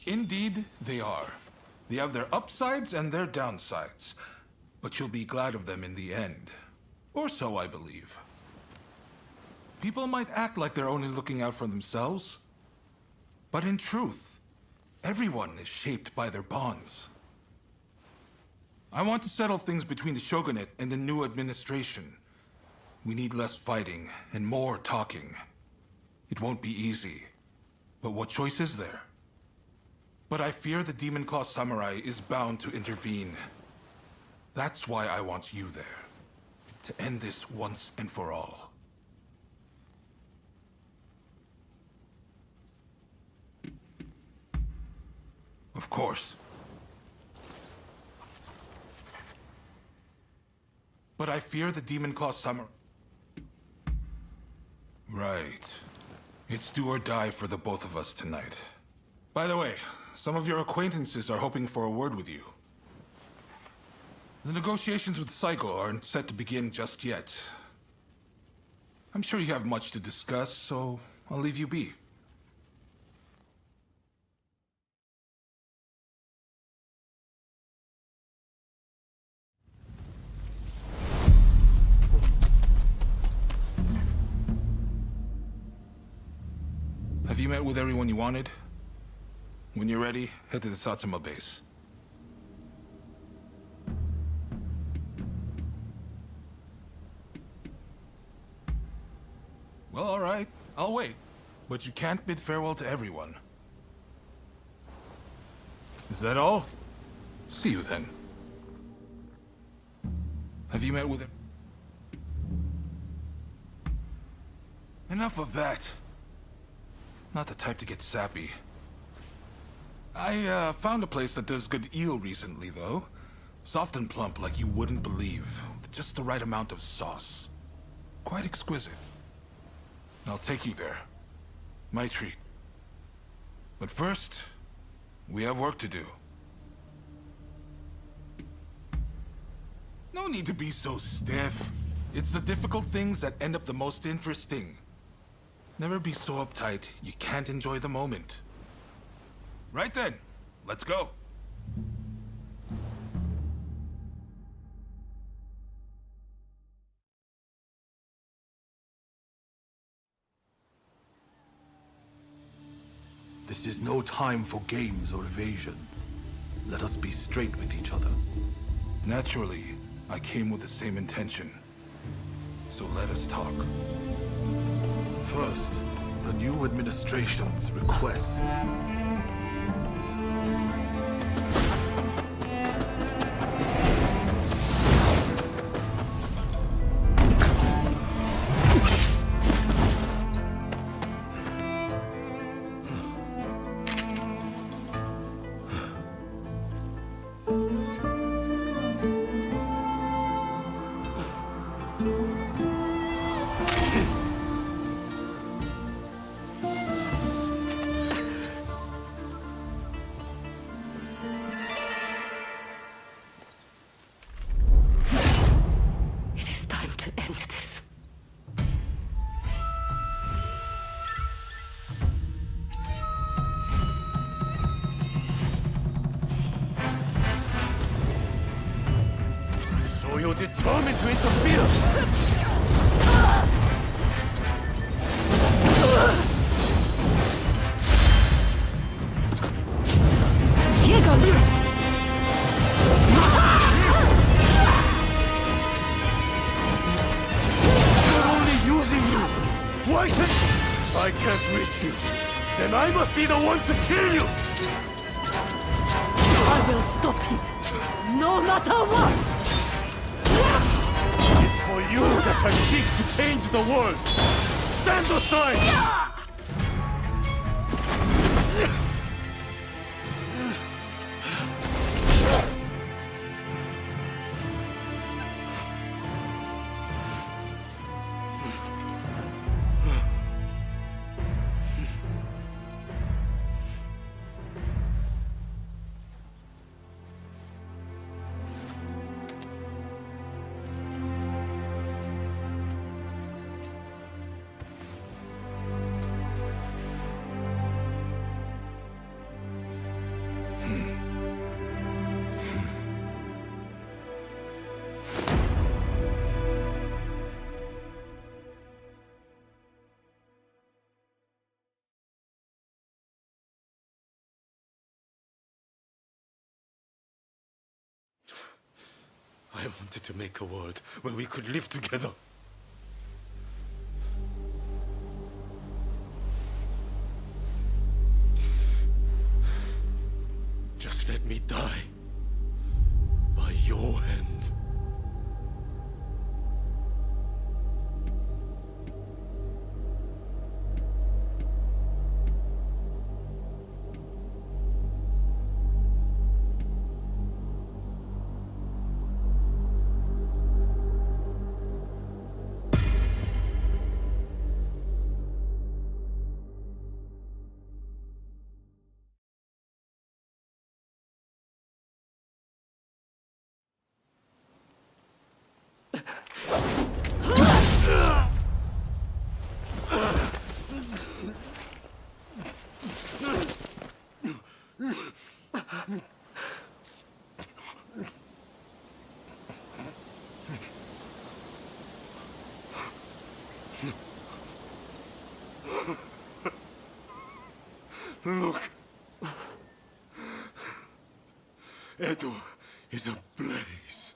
Indeed, they are. They have their upsides and their downsides. But you'll be glad of them in the end. Or so I believe. People might act like they're only looking out for themselves. But in truth, everyone is shaped by their bonds. I want to settle things between the shogunate and the new administration. We need less fighting and more talking. It won't be easy. But what choice is there? But I fear the Demon Claw Samurai is bound to intervene. That's why I want you there. To end this once and for all. Of course. But I fear the Demon Claw Samurai... Right. It's do or die for the both of us tonight. By the way, some of your acquaintances are hoping for a word with you. The negotiations with Saigo aren't set to begin just yet. I'm sure you have much to discuss, so I'll leave you be. Have you met with everyone you wanted? When you're ready, head to the Satsuma base. Well, all right. I'll wait. But you can't bid farewell to everyone. Is that all? See you then. Have you met with... Enough of that. Not the type to get sappy. I found a place that does good eel recently, though. Soft and plump like you wouldn't believe, with just the right amount of sauce. Quite exquisite. I'll take you there. My treat. But first, we have work to do. No need to be so stiff. It's the difficult things that end up the most interesting. Never be so uptight you can't enjoy the moment. Right then, let's go. This is no time for games or evasions. Let us be straight with each other. Naturally, I came with the same intention. So let us talk. First, the new administration's requests. You're determined to interfere! Here goes! They're only using you! Why can't... I can't reach you. Then I must be the one to kill you! I will stop you, no matter what! It's for you that I seek to change the world! Stand aside! I wanted to make a world where we could live together. Just let me die by your hand. Look. Edo is ablaze.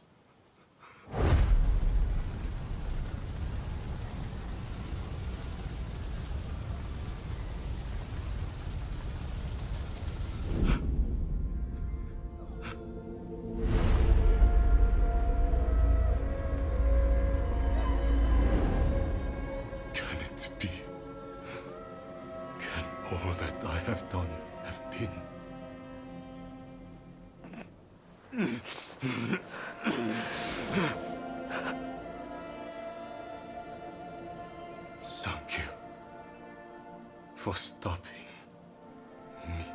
Can it be? Can all that I have done have been? Thank you for stopping me.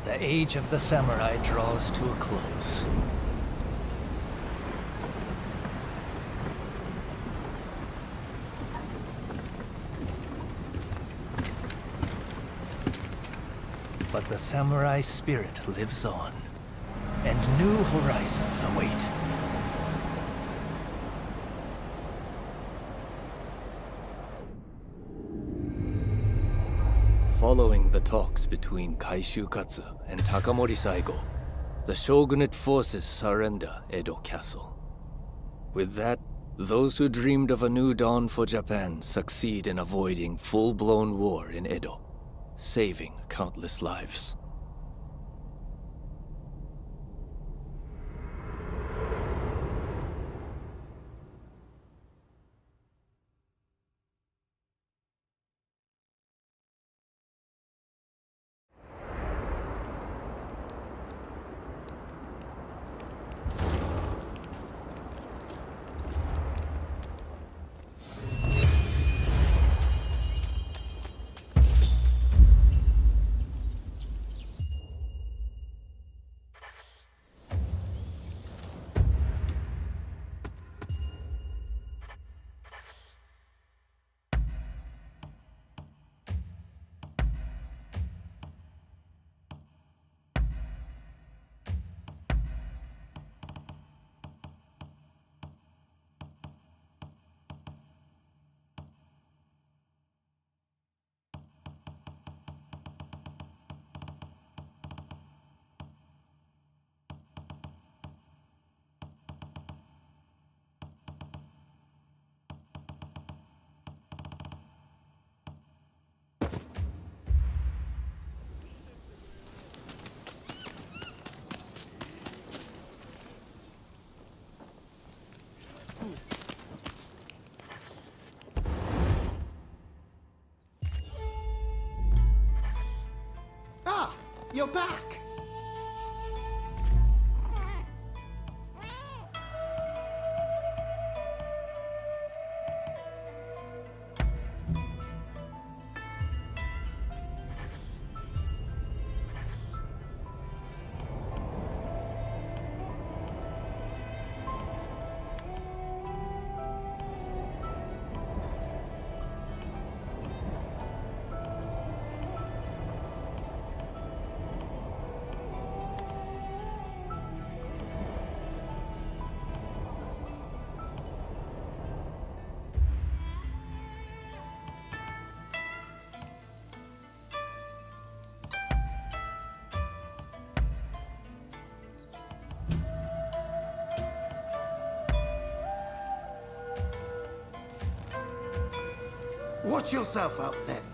The age of the samurai draws to a close. But the samurai spirit lives on, and new horizons await. Following the talks between Kaishukatsu and Takamori Saigo, the shogunate forces surrender Edo Castle. With that, those who dreamed of a new dawn for Japan succeed in avoiding full-blown war in Edo, saving countless lives. You're back! Watch yourself out there.